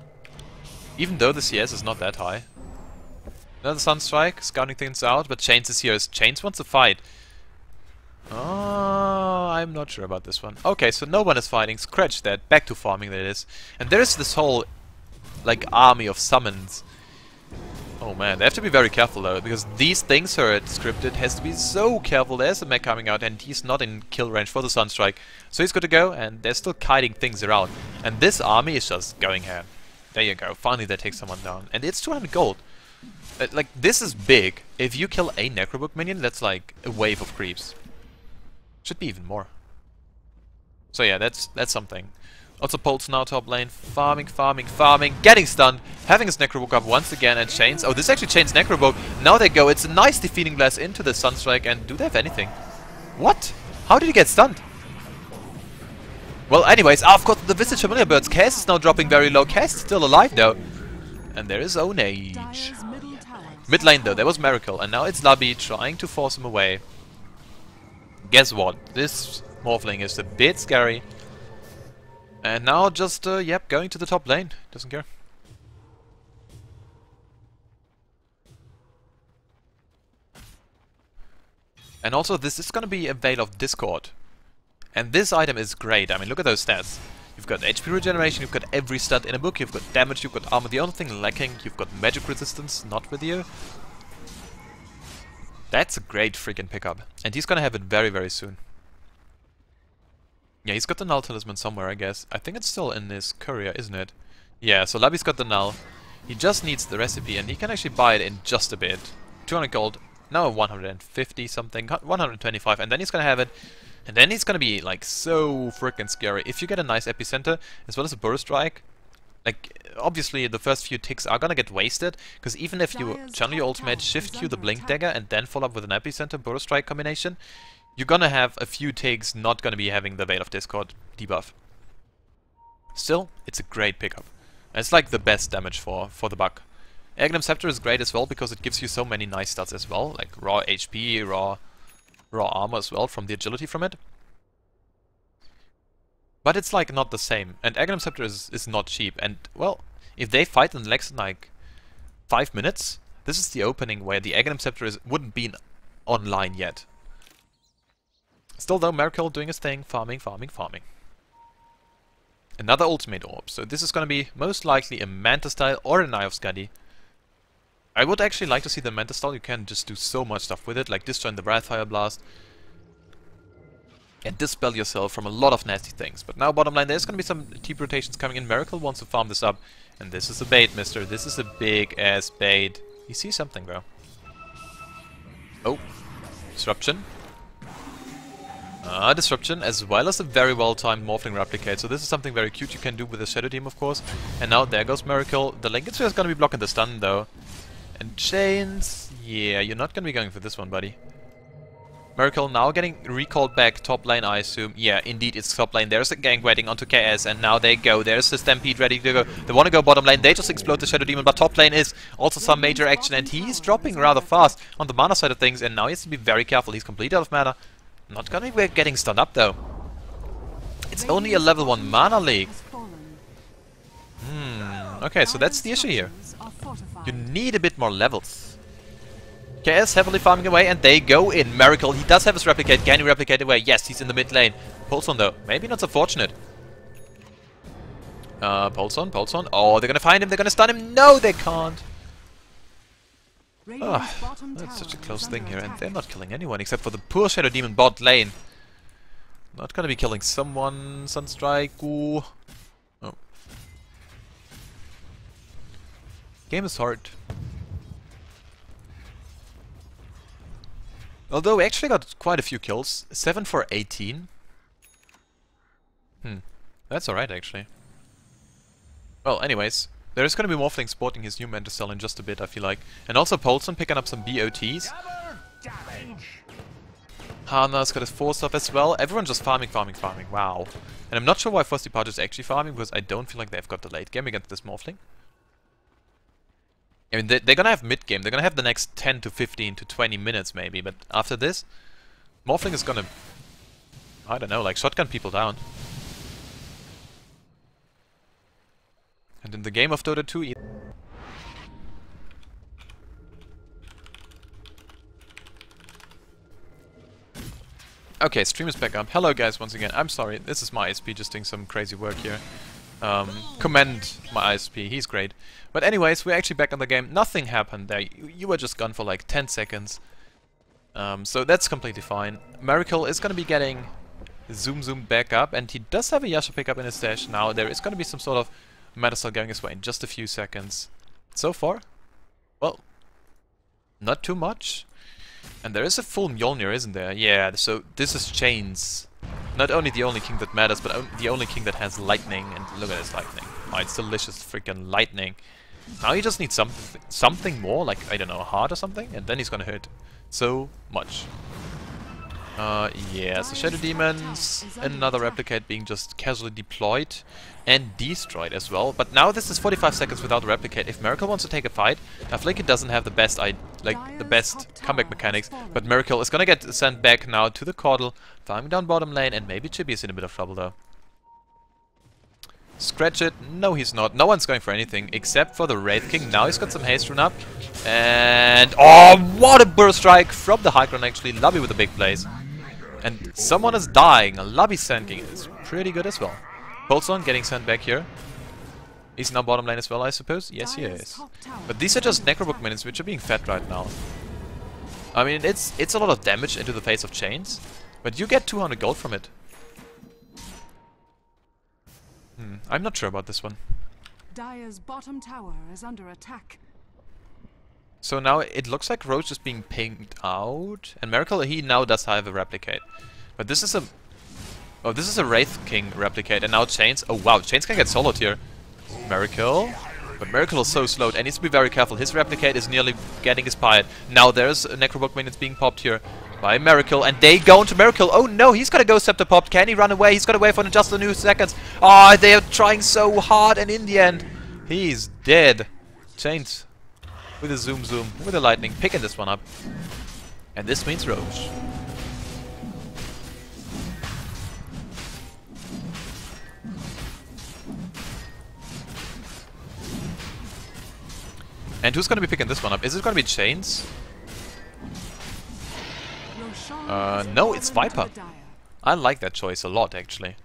Even though the CS is not that high. Another Sunstrike, scouting things out, but Chains is here. Chains wants to fight. Oh, I'm not sure about this one. Okay, so no one is fighting. Scratch that. Back to farming, that is. And there is this whole, like, army of summons. Oh man, they have to be very careful though, because these things are scripted, has to be so careful. There's a mech coming out and he's not in kill range for the Sunstrike. So he's good to go, and they're still kiting things around. And this army is just going ham. There you go, finally they take someone down. And it's 200 gold. Like, this is big. If you kill a Necrobook minion, that's like a wave of creeps. Should be even more. So yeah, that's something. Also Pulse now top lane, farming, getting stunned, having his Necrobook up once again, and Chains. Oh, this actually Chains Necrobook. Now they go, it's a nice defeating blast into the Sunstrike, and do they have anything? What? How did he get stunned? Well, anyways, of course, the Visage Familiar Birds. Cass is now dropping very low. Cass is still alive though. And there is Ownage. Mid lane though, there was Miracle, and now it's Labi trying to force him away. Guess what? This Morphling is a bit scary. And now just, yep, going to the top lane. Doesn't care. And also, this is gonna be a Veil of Discord. And this item is great. I mean, look at those stats. You've got HP regeneration, you've got every stat in a book, you've got damage, you've got armor. The only thing lacking, you've got magic resistance, not with you. That's a great freaking pickup. And he's gonna have it very, very soon. Yeah, he's got the Null Talisman somewhere, I guess. I think it's still in his courier, isn't it? Yeah, so Labi's got the Null. He just needs the recipe, and he can actually buy it in just a bit. 200 gold, now 150 something, 125, and then he's gonna have it. And then he's gonna be, like, so freaking scary. If you get a nice Epicenter, as well as a Burst Strike, like, obviously the first few ticks are gonna get wasted, because even if you channel your ultimate, shift Q the Blink Dagger, and then follow up with an Epicenter Burst Strike combination, you're gonna have a few ticks not gonna be having the Veil of Discord debuff. Still, it's a great pickup. And it's like the best damage for the buck. Aghanim Scepter is great as well, because it gives you so many nice stats as well, like raw HP, raw armor as well, from the agility from it. But it's like not the same, and Aghanim Scepter is not cheap, and well, if they fight in the next like 5 minutes, this is the opening where the Aghanim Scepter wouldn't be online yet. Still though, Miracle doing his thing, farming. Another ultimate orb, so this is gonna be most likely a Manta style or an Eye of Skadi. I would actually like to see the Manta style. You can just do so much stuff with it, like destroying the Wrathfire Blast. And dispel yourself from a lot of nasty things. But now bottom line, there's gonna be some TP rotations coming in. Miracle wants to farm this up. And this is a bait, mister. This is a big ass bait. You see something though. Oh. Disruption. Disruption, as well as a very well-timed Morphling Replicate. So this is something very cute you can do with the Shadow Team, of course. And now there goes Miracle. The Linkensphere is gonna be blocking the stun though. And Chains, yeah, you're not gonna be going for this one, buddy. Miracle now getting recalled back top lane, I assume. Yeah, indeed, it's top lane. There's a gank waiting onto KS, and now they go. There's the Stampede ready to go. They want to go bottom lane. They just explode the Shadow Demon, but top lane is also some major action, and he's dropping rather fast on the mana side of things, and now he has to be very careful. He's completely out of mana. Not gonna be getting stunned up, though. It's only a level 1 mana league. Okay, so that's the issue here. You need a bit more levels. KS heavily farming away, and they go in. Miracle, he does have his replicate. Can he replicate away? Yes, he's in the mid lane. Pulse on though. Maybe not so fortunate. Pulse on. Oh, they're gonna find him. They're gonna stun him. No, they can't. That's such a close thing here, and they're not killing anyone except for the poor Shadow Demon bot lane. Not gonna be killing someone. Sunstrike. Ooh. Oh. Game is hard. Although we actually got quite a few kills. 7 for 18. That's alright actually. Well, anyways. There's gonna be Morphling sporting his new Mentor Cell in just a bit, I feel like. And also Polson picking up some BOTs. Hana's got his 4-stop as well. Everyone just farming. Wow. And I'm not sure why First Departure is actually farming, because I don't feel like they've got the late game against this Morphling. I mean, they're gonna have mid game. They're gonna have the next 10 to 15 to 20 minutes maybe, but after this, Morphling is gonna, I don't know, like shotgun people down. And in the game of Dota 2, okay, stream is back up. Hello guys, once again. I'm sorry, this is my ISP just doing some crazy work here. Commend my ISP, he's great. But anyways, we're actually back on the game. Nothing happened there. You were just gone for like 10 seconds. So that's completely fine. Miracle is gonna be getting Zoom back up, and he does have a Yasha pickup in his stash now. There is gonna be some sort of Meta Cell going his way in just a few seconds. So far, well, not too much. And there is a full Mjolnir, isn't there? Yeah, so this is Chains. Not only the only king that matters, but the only king that has lightning. And look at his lightning. Oh, it's delicious freaking lightning. Now he just needs something more, like, I don't know, a heart or something, and then he's gonna hurt so much. Yeah, so Shadow Demons, another Replicate being just casually deployed and destroyed as well. But now this is 45 seconds without a Replicate. If Miracle wants to take a fight, I feel like it doesn't have the best comeback mechanics, but Miracle is gonna get sent back now to the Caudal, farming down bottom lane, and maybe Chibi is in a bit of trouble though. Scratch it. No, he's not. No one's going for anything except for the Wraith King. Now he's got some haste rune up. And oh, what a burst strike from the high ground actually. Lubby with a big place. And someone is dying. Lubby Sand King is pretty good as well. Polson getting sent back here. He's now bottom lane as well, I suppose. Yes, he is. But these are just Necrobook minions which are being fed right now. I mean, it's a lot of damage into the face of Chains, but you get 200 gold from it. I'm not sure about this one. Dire's bottom tower is under attack. So now it looks like Roach is being pinged out, and Miracle, he now does have a Replicate. But this is a... oh, this is a Wraith King Replicate, and now Chains... oh wow, Chains can get soloed here. Miracle... but Miracle is so slowed and needs to be very careful. His Replicate is nearly getting expired. Now there's Necrobook minions being popped here by Miracle, and they go into Miracle. Oh no, he's got a Ghost Scepter popped. Can he run away? He's got away for just a few seconds. Oh, they are trying so hard, and in the end, he's dead. Chains with a zoom, with a lightning, picking this one up. And this means Roach. And who's gonna be picking this one up? Is it gonna be Chains? No, it's Viper. I like that choice a lot, actually.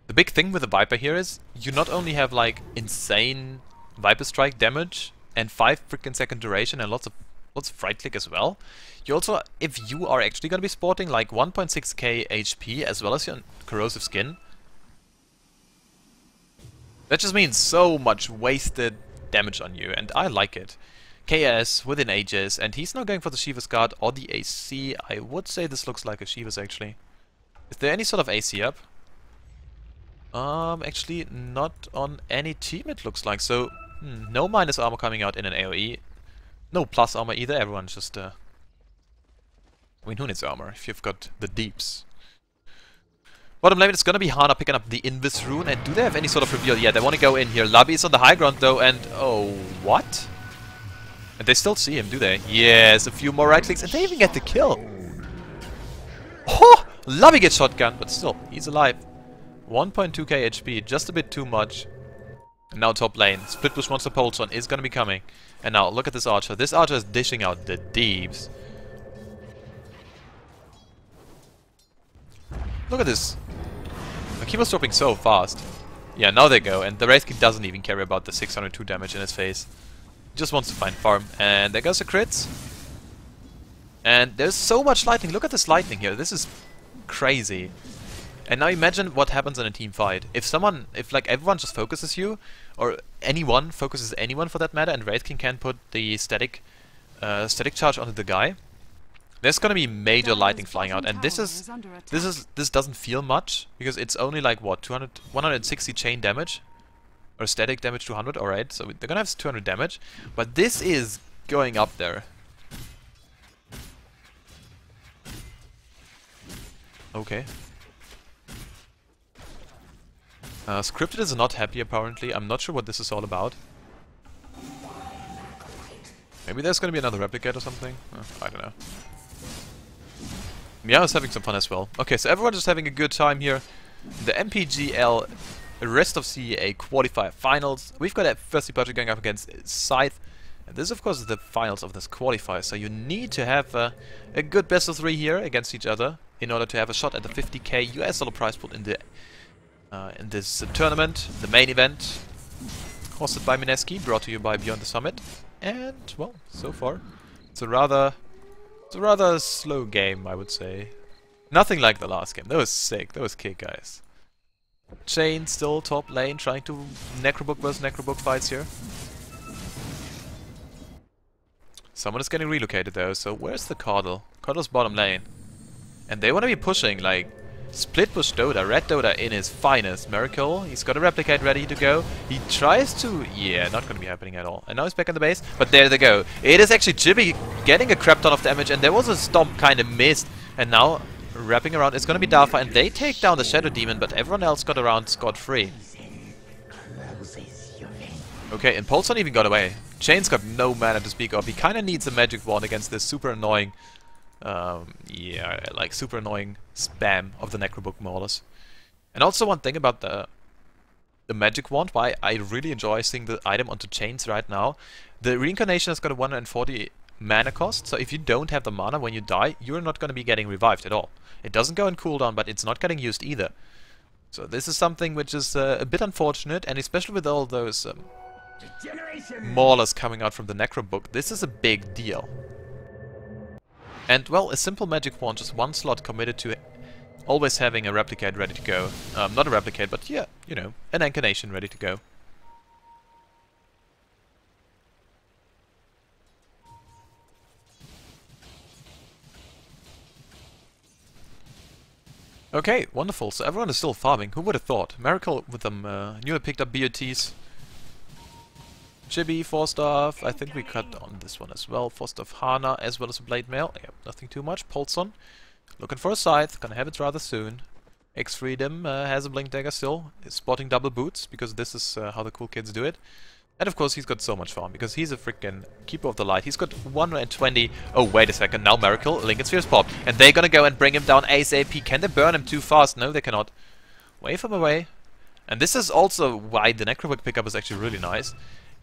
The big thing with the Viper here is you not only have like insane Viper Strike damage and 5 freaking second duration and lots of right click as well. You also, if you are actually gonna be sporting like 1.6k HP as well as your corrosive skin, that just means so much wasted damage on you, and I like it. KS within Aegis, and he's now going for the Shiva's Guard or the AC. I would say this looks like a Shiva's actually. Is there any sort of AC up? Actually not on any team it looks like, so no minus armor coming out in an AoE. No plus armor either, everyone's just I mean, who needs armor if you've got the deeps? Bottom lane, it's gonna be Hana picking up the Invis rune, and do they have any sort of reveal? Yeah, they want to go in here. Lubby is on the high ground though, and oh, what? And they still see him, do they? Yes, a few more right clicks, and they even get the kill. Oh, Lubby gets shotgun, but still, he's alive. 1.2k HP, just a bit too much. And now top lane, Split Bush Monster Polson is gonna be coming. And now, look at this Archer. This Archer is dishing out the deeps. Look at this. The keep was dropping so fast. Yeah, now they go, and the Wraith King doesn't even care about the 602 damage in his face. He just wants to find farm. And there goes the crits. And there's so much lightning. Look at this lightning here. This is crazy. And now imagine what happens in a team fight. If like everyone just focuses you, or anyone focuses anyone for that matter, and Wraith King can't put the static charge onto the guy, There's gonna be major Dire's lightning flying out, bottom and this tower is under attack. this doesn't feel much because it's only like what 160 chain damage or static damage 200. All right, so they're gonna have 200 damage, but this is going up there. Okay. Scripted is not happy apparently. I'm not sure what this is all about. Maybe there's gonna be another replicate or something? I don't know. Yeah, I was having some fun as well. Okay, so everyone's just having a good time here. The MPGL rest of CEA qualifier finals. We've got a first departure going up against Scythe. And this, of course, is the finals of this qualifier. So you need to have a good best of 3 here against each other in order to have a shot at the 50k US dollar prize pool in this tournament, the main event, hosted by Mineski, brought to you by Beyond the Summit. And well, so far, it's a rather slow game, I would say. Nothing like the last game. That was sick. That was kick, guys. Chain still top lane, trying to Necrobook versus Necrobook fights here. Someone is getting relocated though, so where's the Caudle? Caudle's bottom lane. And they want to be pushing, like, split push Dota, red Dota in his finest. Miracle, he's got a replicate ready to go. He tries to... yeah, not going to be happening at all. And now he's back in the base, but there they go. It is actually Chibi getting a crap ton of damage, and there was a stomp kind of missed. And now, wrapping around, it's going to be Dafa, and they take down the Shadow Demon, but everyone else got around scot-free. Okay, and Pulson even got away. Chain's got no mana to speak of. He kind of needs a magic wand against this super annoying... yeah, like super annoying spam of the Necrobook more or less. And also one thing about the magic wand, why I really enjoy seeing the item onto chains right now. The reincarnation has got a 140 mana cost, so if you don't have the mana when you die, you're not going to be getting revived at all. It doesn't go in cooldown, but it's not getting used either. So this is something which is a bit unfortunate, and especially with all those maulers coming out from the Necrobook, this is a big deal. And, well, a simple magic wand, just one slot committed to always having a replicate ready to go. Not a replicate, but yeah, you know, an incarnation ready to go. Okay, wonderful. So everyone is still farming. Who would have thought? Miracle with them newly picked up BOTs. Chibi, 4-star, I think we cut on this one as well. 4-star Hana as well as a Blade Mail. Yep, nothing too much. Pulson, looking for a Scythe, gonna have it rather soon. X-Freedom has a Blink Dagger still. Is spotting double boots, because this is how the cool kids do it. And of course he's got so much farm, because he's a freaking Keeper of the Light. He's got 120... oh, wait a second, now Miracle, Lincoln Sphere's popped. And they're gonna go and bring him down ASAP. Can they burn him too fast? No, they cannot. Wave him away. And this is also why the Necrobook pickup is actually really nice.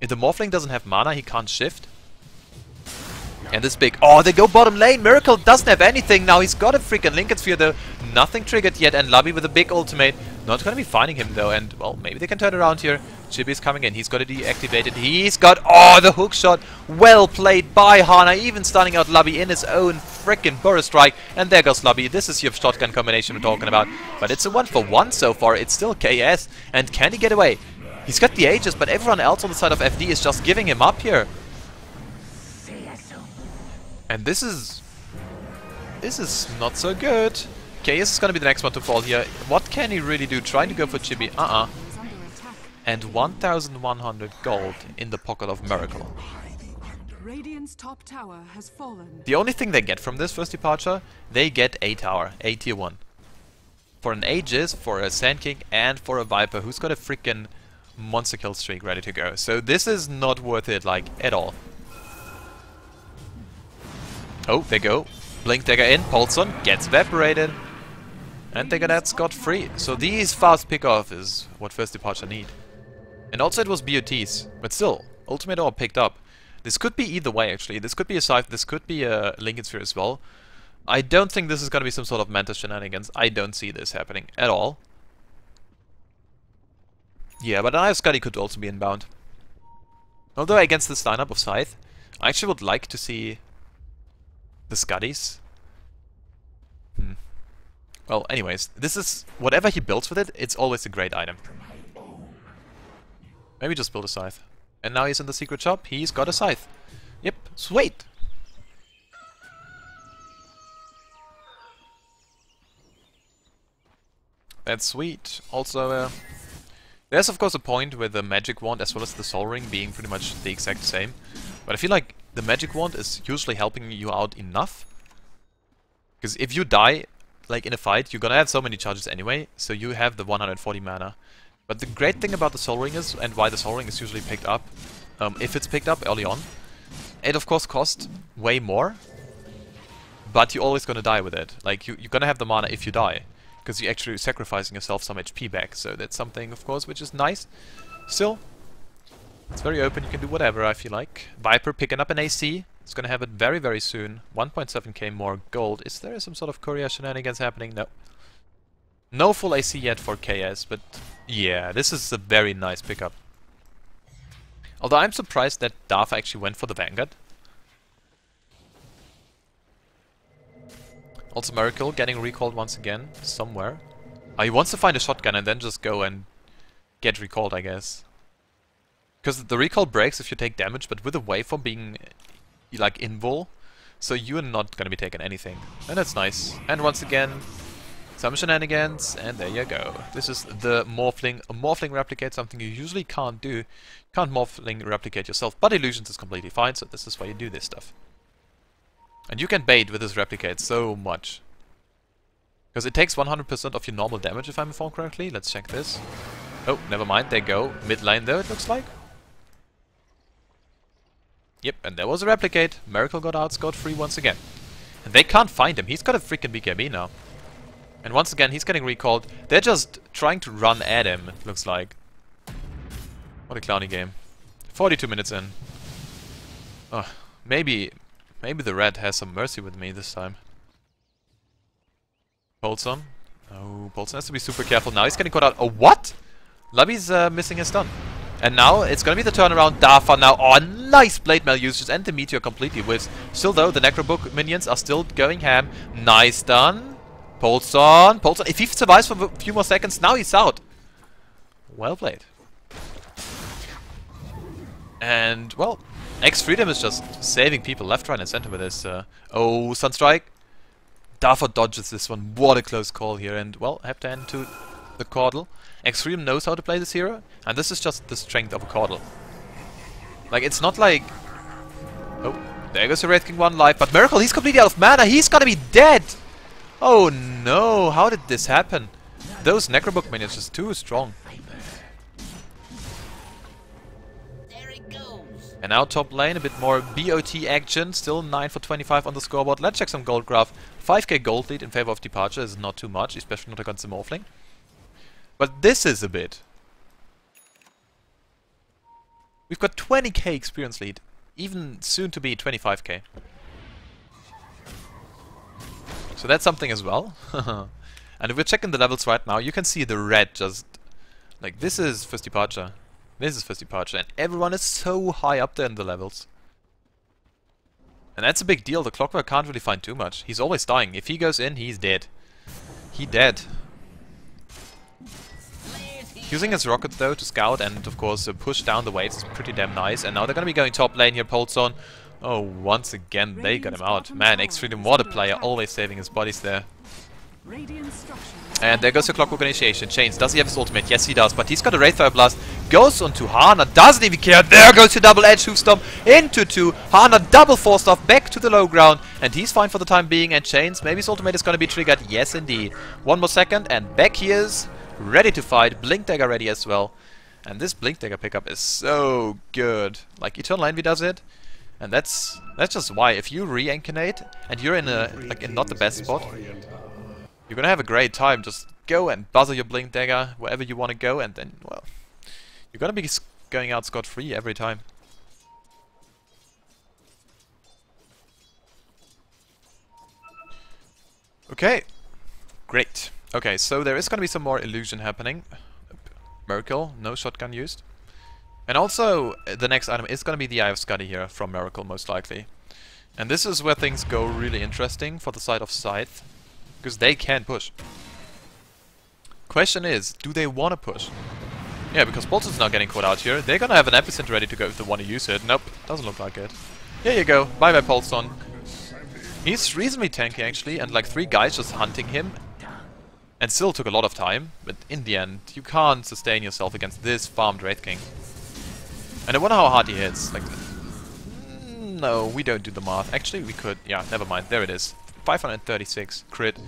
If the Morphling doesn't have mana, he can't shift. And this big... oh, they go bottom lane! Miracle doesn't have anything now! He's got a freaking Lincoln Sphere though. Nothing triggered yet, and Lubby with a big ultimate. Not gonna be finding him though, and, well, maybe they can turn around here. Chibi's coming in, he's got it deactivated. He's got... oh, the hook shot! Well played by Hana, even stunning out Lubby in his own freaking Burst Strike. And there goes Lubby. This is your shotgun combination we're talking about. But it's a 1-for-1 so far. It's still KS. And can he get away? He's got the Aegis, but everyone else on the side of FD is just giving him up here. And this is not so good. KS is gonna be the next one to fall here. What can he really do? Trying to go for Chibi. And 1,100 gold in the pocket of Miracle. Radiant's top tower has fallen. The only thing they get from this first departure, they get a tower, a tier 1. For an Aegis, for a Sand King, and for a Viper who's got a freaking monster kill streak ready to go. So this is not worth it, like, at all. Oh, they go. Blink Dagger in, Pulson gets evaporated. And they got that scot-free. So these fast pick-off is what first departure need. And also it was BOTs, but still, Ultimate Orb picked up. This could be either way actually. This could be a Scythe, this could be a Lincoln Sphere as well. I don't think this is gonna be some sort of Manta shenanigans. I don't see this happening at all. Yeah, but an Scuddy could also be inbound. Although against this lineup of Scythe, I actually would like to see the Scuddies. Well, anyways, this is... whatever he builds with it, it's always a great item. Maybe just build a Scythe. And now he's in the secret shop, he's got a Scythe. Yep, sweet! That's sweet. Also, there's of course a point with the magic wand as well as the soul ring being pretty much the exact same. But I feel like the magic wand is usually helping you out enough. Because if you die, like in a fight, you're gonna have so many charges anyway, so you have the 140 mana. But the great thing about the soul ring is, and why the soul ring is usually picked up, if it's picked up early on, it of course costs way more, but you're always gonna die with it. Like, you're gonna have the mana if you die, because you're actually sacrificing yourself some HP back, so that's something, of course, which is nice. Still, it's very open, you can do whatever, I feel like. Viper picking up an AC, it's gonna have it very, very soon. 1.7k more gold. Is there some sort of courier shenanigans happening? No. No full AC yet for KS, but yeah, this is a very nice pickup. Although I'm surprised that Darth actually went for the Vanguard. Also Miracle getting recalled once again, somewhere. Oh, he wants to find a shotgun and then just go and get recalled, I guess. Because the recall breaks if you take damage, but with a waveform being like invul, so you're not gonna be taking anything. And that's nice. And once again, some shenanigans, and there you go. This is the Morphling. A Morphling replicate, something you usually can't do. You can't Morphling replicate yourself, but illusions is completely fine, so this is why you do this stuff. And you can bait with this replicate so much. Because it takes 100% of your normal damage, if I'm informed correctly. Let's check this. Oh, never mind, they go. Mid lane though, it looks like. Yep, and there was a replicate. Miracle got out scot-free once again. And they can't find him. He's got a freaking BKB now. And once again, he's getting recalled. They're just trying to run at him, it looks like. What a clowny game. 42 minutes in. Oh, maybe the red has some mercy with me this time. Polson. Oh, Polson has to be super careful now. He's getting caught out. Oh, what? Lubby's missing his stun. And now it's gonna be the turnaround. Dafa now. Oh, nice Blade Mail usage, and the Meteor completely whiffs. Still though, the Necrobook minions are still going ham. Nice stun. Polson. If he survives for a few more seconds, now he's out. Well played. And, well, X-Freedom is just saving people left, right, and center with this. Oh, Sunstrike. Dafa dodges this one. What a close call here. And, well, I have to hand to the Caudal. X-Freedom knows how to play this hero, and this is just the strength of a Caudal. Like, it's not like... Oh, there goes the Wraith King 1 life. But Miracle, he's completely out of mana. He's gonna be dead. Oh no, how did this happen? Those Necrobook minions are just too strong. There it goes. And now top lane, a bit more BOT action. Still 9 for 25 on the scoreboard. Let's check some gold graph. 5k gold lead in favor of Departure is not too much, especially not against the Morphling. But this is a bit. We've got 20k experience lead. Even soon to be 25k. So that's something as well. And if we're checking the levels right now, you can see the red just... Like, this is first Departure. This is first Departure. And everyone is so high up there in the levels. And that's a big deal. The Clockwork can't really find too much. He's always dying. If he goes in, he's dead. He dead. Using his rockets though to scout and of course push down the waves is pretty damn nice. And now they're gonna be going top lane here, Polson. Oh, once again they got him out. Man, X-Freedom, what a player, always saving his bodies there. And there goes the Clockwork Initiation. Chains, does he have his ultimate? Yes, he does, but he's got a Wraithfire Blast. Goes onto Hana, doesn't even care. There goes the double edge Hoofstomp into 2. Hana double forced off back to the low ground, and he's fine for the time being. And Chains, maybe his ultimate is gonna be triggered. Yes, indeed. One more second, and back he is. Ready to fight. Blink Dagger ready as well. And this Blink Dagger pickup is so good. Like, Eternal Envy does it. And that's just why. If you reincarnate and you're in a in not the best spot, you're gonna have a great time. Just go and buzzer your Blink Dagger wherever you want to go, and then, well, you're gonna be going out scot-free every time. Okay, great. Okay, so there is gonna be some more illusion happening. Miracle, no shotgun used. And also, the next item is gonna be the Eye of Skadi here from Miracle, most likely. And this is where things go really interesting for the side of Scythe, because they can push. Question is, do they want to push? Yeah, because Bolton's now getting caught out here. They're gonna have an Epicenter ready to go if they want to use it. Nope, doesn't look like it. Here you go, bye bye Polson. He's reasonably tanky actually, and like 3 guys just hunting him. And still took a lot of time, but in the end, you can't sustain yourself against this farmed Wraith King. And I wonder how hard he hits. Like, no, we don't do the math. Actually, we could. Yeah, never mind. There it is. 536 crit.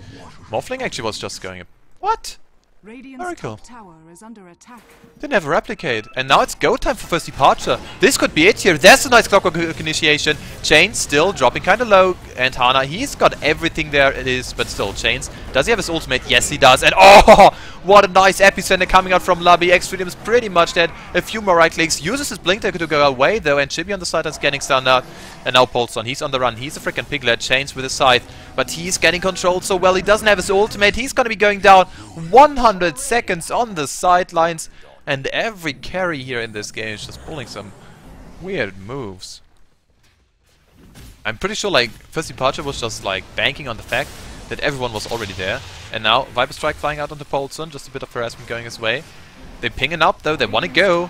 Morphling actually was just going. What? Radiant's Miracle. top tower is under attack. They never replicate. And now it's go time for first departure. This could be it here. There's a nice clockwork initiation. Chains still dropping kind of low. And Hana, he's got everything there it is, but still, Chains. Does he have his ultimate? Yes, he does. And oh, what a nice epicenter coming out from Lobby. X-Freedom is pretty much dead. A few more right clicks. Uses his blink to go away though. And Chibi on the side is getting stunned out. And now Polson, he's on the run. He's a freaking piglet. Chains with his scythe. But he's getting controlled so well. He doesn't have his ultimate. He's going to be going down 100 seconds on the sidelines. And every carry here in this game is just pulling some weird moves. I'm pretty sure like first departure was just like banking on the fact that everyone was already there. And now Viper Strike flying out onto Polson. Just a bit of harassment going his way. They pinging up though. They want to go.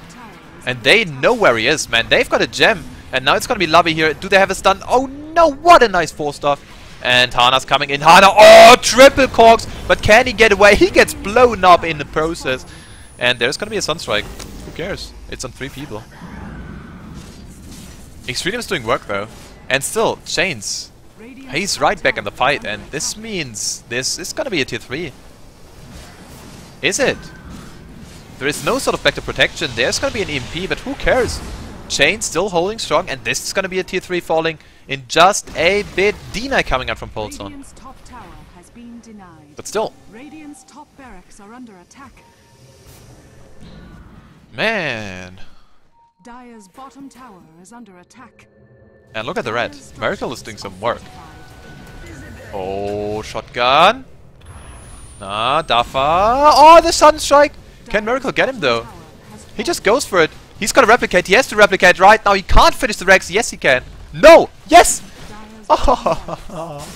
And they know where he is, man. They've got a gem. And now it's going to be Lobby here. Do they have a stun? Oh no, what a nice 4-star. And Hana's coming in. Hana, oh, triple corks. But can he get away? He gets blown up in the process. And there's going to be a Sunstrike. Who cares? It's on 3 people. X-Freedom is doing work though. And still, Chains. He's right back in the fight. And this means this is going to be a tier 3. Is it? There is no sort of back to protection. There's going to be an EMP, but who cares? Chains still holding strong. And this is going to be a tier 3 falling in just a bit. Deny coming out from Polson. Radiant's top tower has been denied. But still. Radiant's top barracks are under attack. Man. Dire's bottom tower is under attack. And look at the red. Miracle is doing some work. Oh, shotgun. Nah, Dafa. Oh, the Sunstrike. Can Miracle get him though? He just goes for it. He's gonna replicate. He has to replicate right now. He can't finish the Rex. Yes, he can. No. Yes. Oh.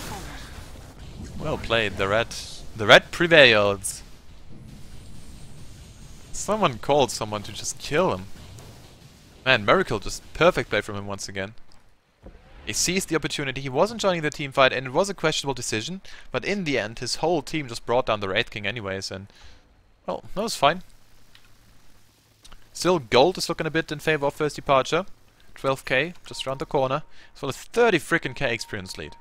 Well played. The red prevails. Someone called someone to just kill him. Man, Miracle, just perfect play from him once again. He seized the opportunity. He wasn't joining the team fight, and it was a questionable decision. But in the end, his whole team just brought down the Wraith King anyways, and well, that was fine. Still, gold is looking a bit in favor of first departure. 12k, just around the corner. As well as 30 frickin' k experience lead.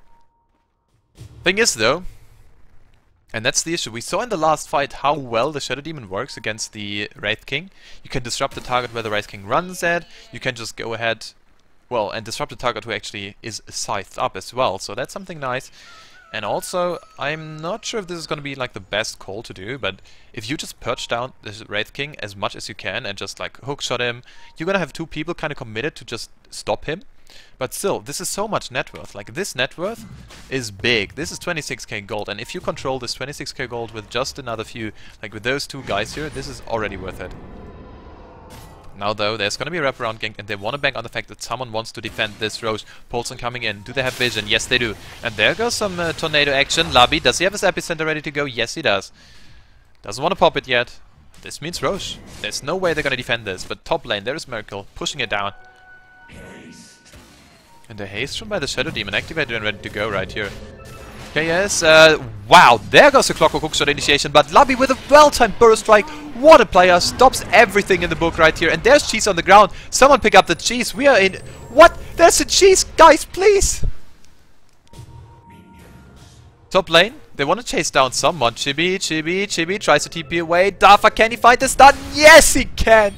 Thing is though, and that's the issue, we saw in the last fight how well the Shadow Demon works against the Wraith King. You can disrupt the target where the Wraith King runs at. You can just go ahead, well, and disrupt the target who actually is scythed up as well. So that's something nice. And also, I'm not sure if this is going to be like the best call to do, but if you just perch down the Wraith King as much as you can and just like hookshot him, you're going to have 2 people kind of committed to just stop him. But still, this is so much net worth. Like, this net worth is big. This is 26k gold, and if you control this 26k gold with just another few, like with those 2 guys here, this is already worth it. Now though, there's gonna be a wraparound gank, and they wanna bank on the fact that someone wants to defend this Roche. Polson coming in. Do they have vision? Yes, they do. And there goes some tornado action. Labi, does he have his epicenter ready to go? Yes, he does. Doesn't want to pop it yet. This means Roche. There's no way they're gonna defend this, but top lane, there is Miracle, pushing it down. And the haste from by the Shadow Demon activated and ready to go right here. Okay, yes, wow, there goes the Clockwork Hookshot initiation, but Labi with a well-timed burst strike. What a player, stops everything in the book right here. And there's cheese on the ground. Someone pick up the cheese. We are in... What? There's a cheese, guys, please. Top lane, they want to chase down someone. Chibi tries to TP away. Dafa, can he find the stun? Yes, he can.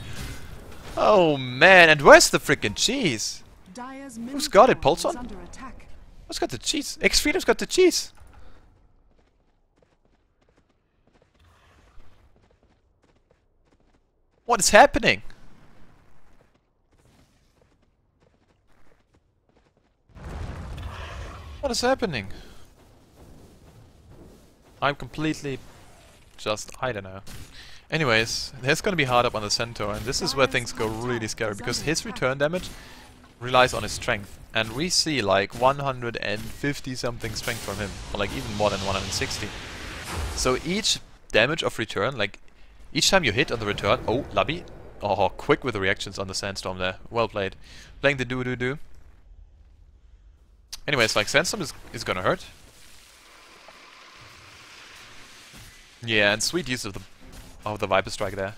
Oh, man, and where's the freaking cheese? Who's got it, Polson? Who's got the cheese? X-Freedom's got the cheese. What is happening? What is happening? I'm completely just... I don't know. Anyways, there's gonna be hard up on the Centaur, and this is where things go really scary, because his return damage relies on his strength, and we see like 150 something strength from him, or like even more than 160. So each damage of return, like each time you hit on the return, oh, Labi, oh, quick with the reactions on the Sandstorm there, well played. Playing the do-do-do. Anyways, like Sandstorm is gonna hurt. Yeah, and sweet use of the Viper Strike there.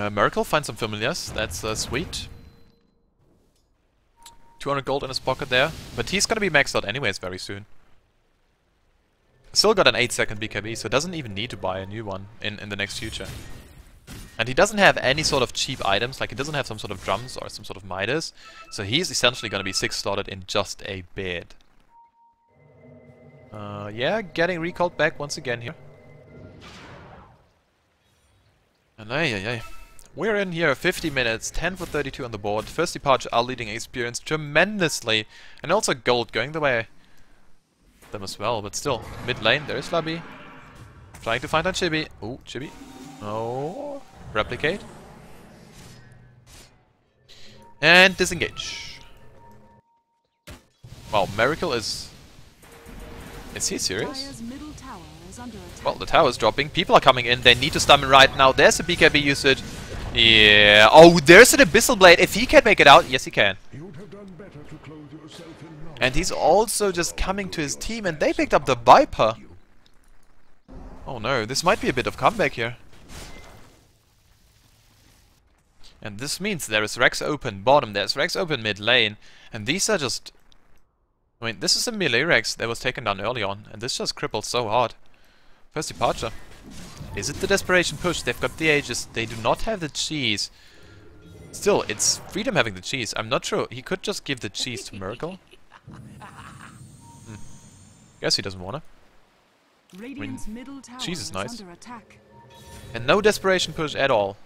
Miracle finds some familiars. That's sweet. 200 gold in his pocket there, but he's gonna be maxed out anyways very soon. Still got an 8-second BKB, so doesn't even need to buy a new one in the next future. And he doesn't have any sort of cheap items, like he doesn't have some sort of drums or some sort of Midas, so he's essentially gonna be 6-slotted in just a bit. Yeah, getting recalled back once again here. And we're in here 50 minutes, 10 for 32 on the board. First departure are leading experience tremendously. And also gold going the way of them as well. But still, mid lane, there is Labby. Trying to find out Chibi. Ooh, Chibi. Oh, replicate. And disengage. Wow, Miracle is... Is he serious? Dire's middle tower is under attack. Well, the tower's dropping. People are coming in. They need to stun him right now. There's a BKB usage. Yeah. Oh, there's an Abyssal Blade. If he can make it out, yes, he can. You'd have done better to clothe yourself in knowledge. And he's also just coming to his team, and they picked up the Viper. Oh no, this might be a bit of comeback here. And this means there is Rex open bottom, there's Rex open mid lane, and these are just... I mean, this is a melee Rex that was taken down early on, and this just crippled so hard. First departure. Is it the desperation push? They've got the Aegis, they do not have the cheese. Still, it's Freedom having the cheese. I'm not sure, he could just give the cheese to Miracle. Guess he doesn't wanna. Radiant's middle tower cheese is nice. under attack. And no desperation push at all.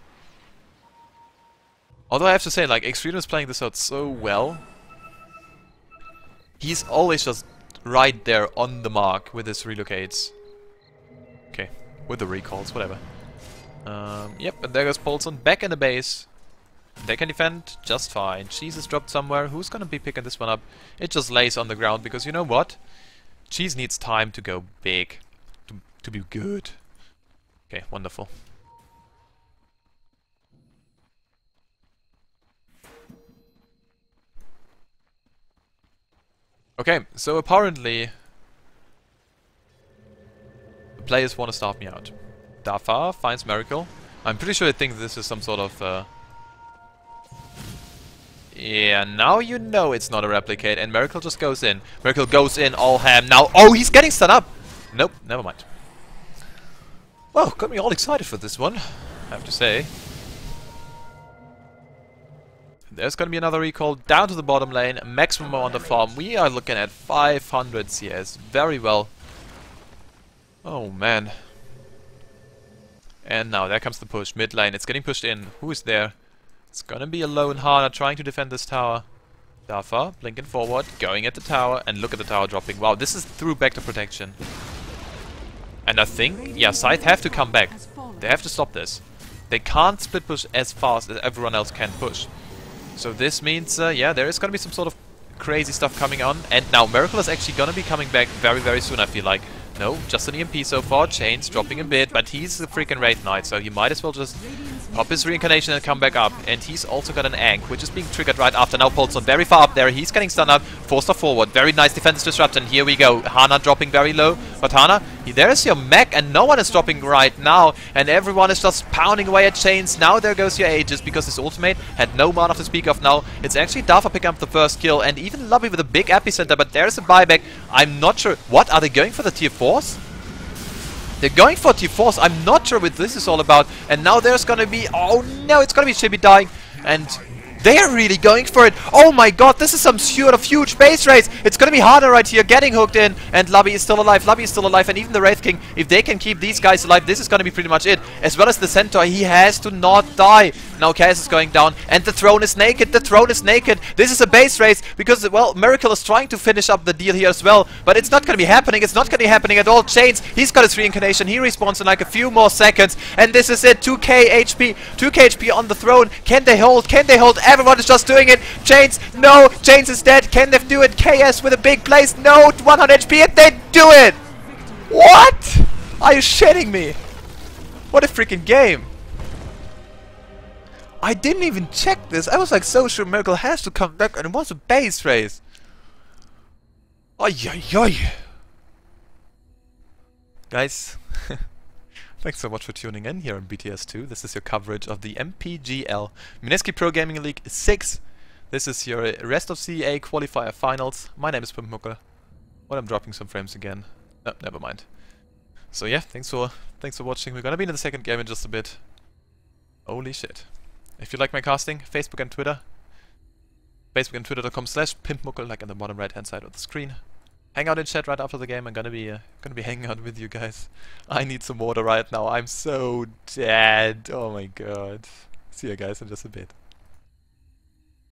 Although I have to say, like, Extreme is playing this out so well. He's always just right there on the mark with his relocates. Okay, with the recalls, whatever. Yep, and there goes Paulson back in the base. They can defend just fine. Cheese is dropped somewhere. Who's gonna be picking this one up? It just lays on the ground because you know what? Cheese needs time to go big. To be good. Okay, wonderful. Okay, so apparently the players want to start me out. Dafa finds Miracle. I'm pretty sure I think this is some sort of yeah, now you know it's not a replicate, and Miracle just goes in. Miracle goes in all ham now. Oh, he's getting stun up! Nope, never mind. Well, got me all excited for this one, I have to say. There's gonna be another recall down to the bottom lane, maximum on the farm. We are looking at 500 CS, very well. Oh man. And now there comes the push, mid lane, it's getting pushed in. Who is there? It's gonna be a lone Hana trying to defend this tower. Dafa, blinking forward, going at the tower, and look at the tower dropping. Wow, this is through back to protection. And I think, yeah, Scythe have to come back. They have to stop this. They can't split push as fast as everyone else can push. So this means, yeah, there is gonna be some sort of crazy stuff coming on. And now Miracle is actually gonna be coming back very, very soon, I feel like. No, just an EMP so far. Chain's dropping a bit, but he's a freaking Wraith Knight, so he might as well just pop his reincarnation and come back up. And he's also got an Ankh, which is being triggered right after. Now Paulson very far up there. He's getting stunned up. Forced forward. Very nice defense disruption. Here we go. Hana dropping very low. But Hana, there is your mech, and no one is dropping right now. And everyone is just pounding away at Chains. Now there goes your Aegis, because his ultimate had no mana to speak of now. It's actually Dafa picking up the first kill, and even Lobby with a big epicenter, but there's a buyback. I'm not sure. What, are they going for the tier 4s? They're going for T4s. I'm not sure what this is all about. And now there's gonna be... Oh no, it's gonna be Chibi dying. And they're really going for it. Oh my god, this is some sort of huge base race. It's gonna be harder right here, getting hooked in. And Lobby is still alive. Lobby is still alive. And even the Wraith King, if they can keep these guys alive, this is gonna be pretty much it. As well as the Centaur, he has to not die. Now Chaos is going down, and the throne is naked. The throne is naked. This is a base race because, well, Miracle is trying to finish up the deal here as well, but it's not going to be happening. It's not going to be happening at all. Chains, he's got his reincarnation. He respawns in like a few more seconds, and this is it. 2k HP, 2k HP on the throne. Can they hold? Can they hold? Everyone is just doing it. Chains, no, Chains is dead. Can they do it? KS with a big place. No, 100 HP, and they do it. What? Are you shitting me? What a freaking game. I didn't even check this. I was like so sure Miracle has to come back, and it was a base race. Ay ay ay. Guys, thanks so much for tuning in here on BTS2. This is your coverage of the MPGL Mineski Pro Gaming League 6. This is your rest of CA qualifier finals. My name is Pimpmuckel. Well, I'm dropping some frames again. No, never mind. So yeah, thanks for watching. We're gonna be in the second game in just a bit. Holy shit. If you like my casting, Facebook and Twitter. Facebook and Twitter.com/pimpmuckel, like in the bottom right hand side of the screen. Hang out in chat right after the game. I'm gonna be hanging out with you guys. I need some water right now. I'm so dead. Oh my god. See you guys in just a bit.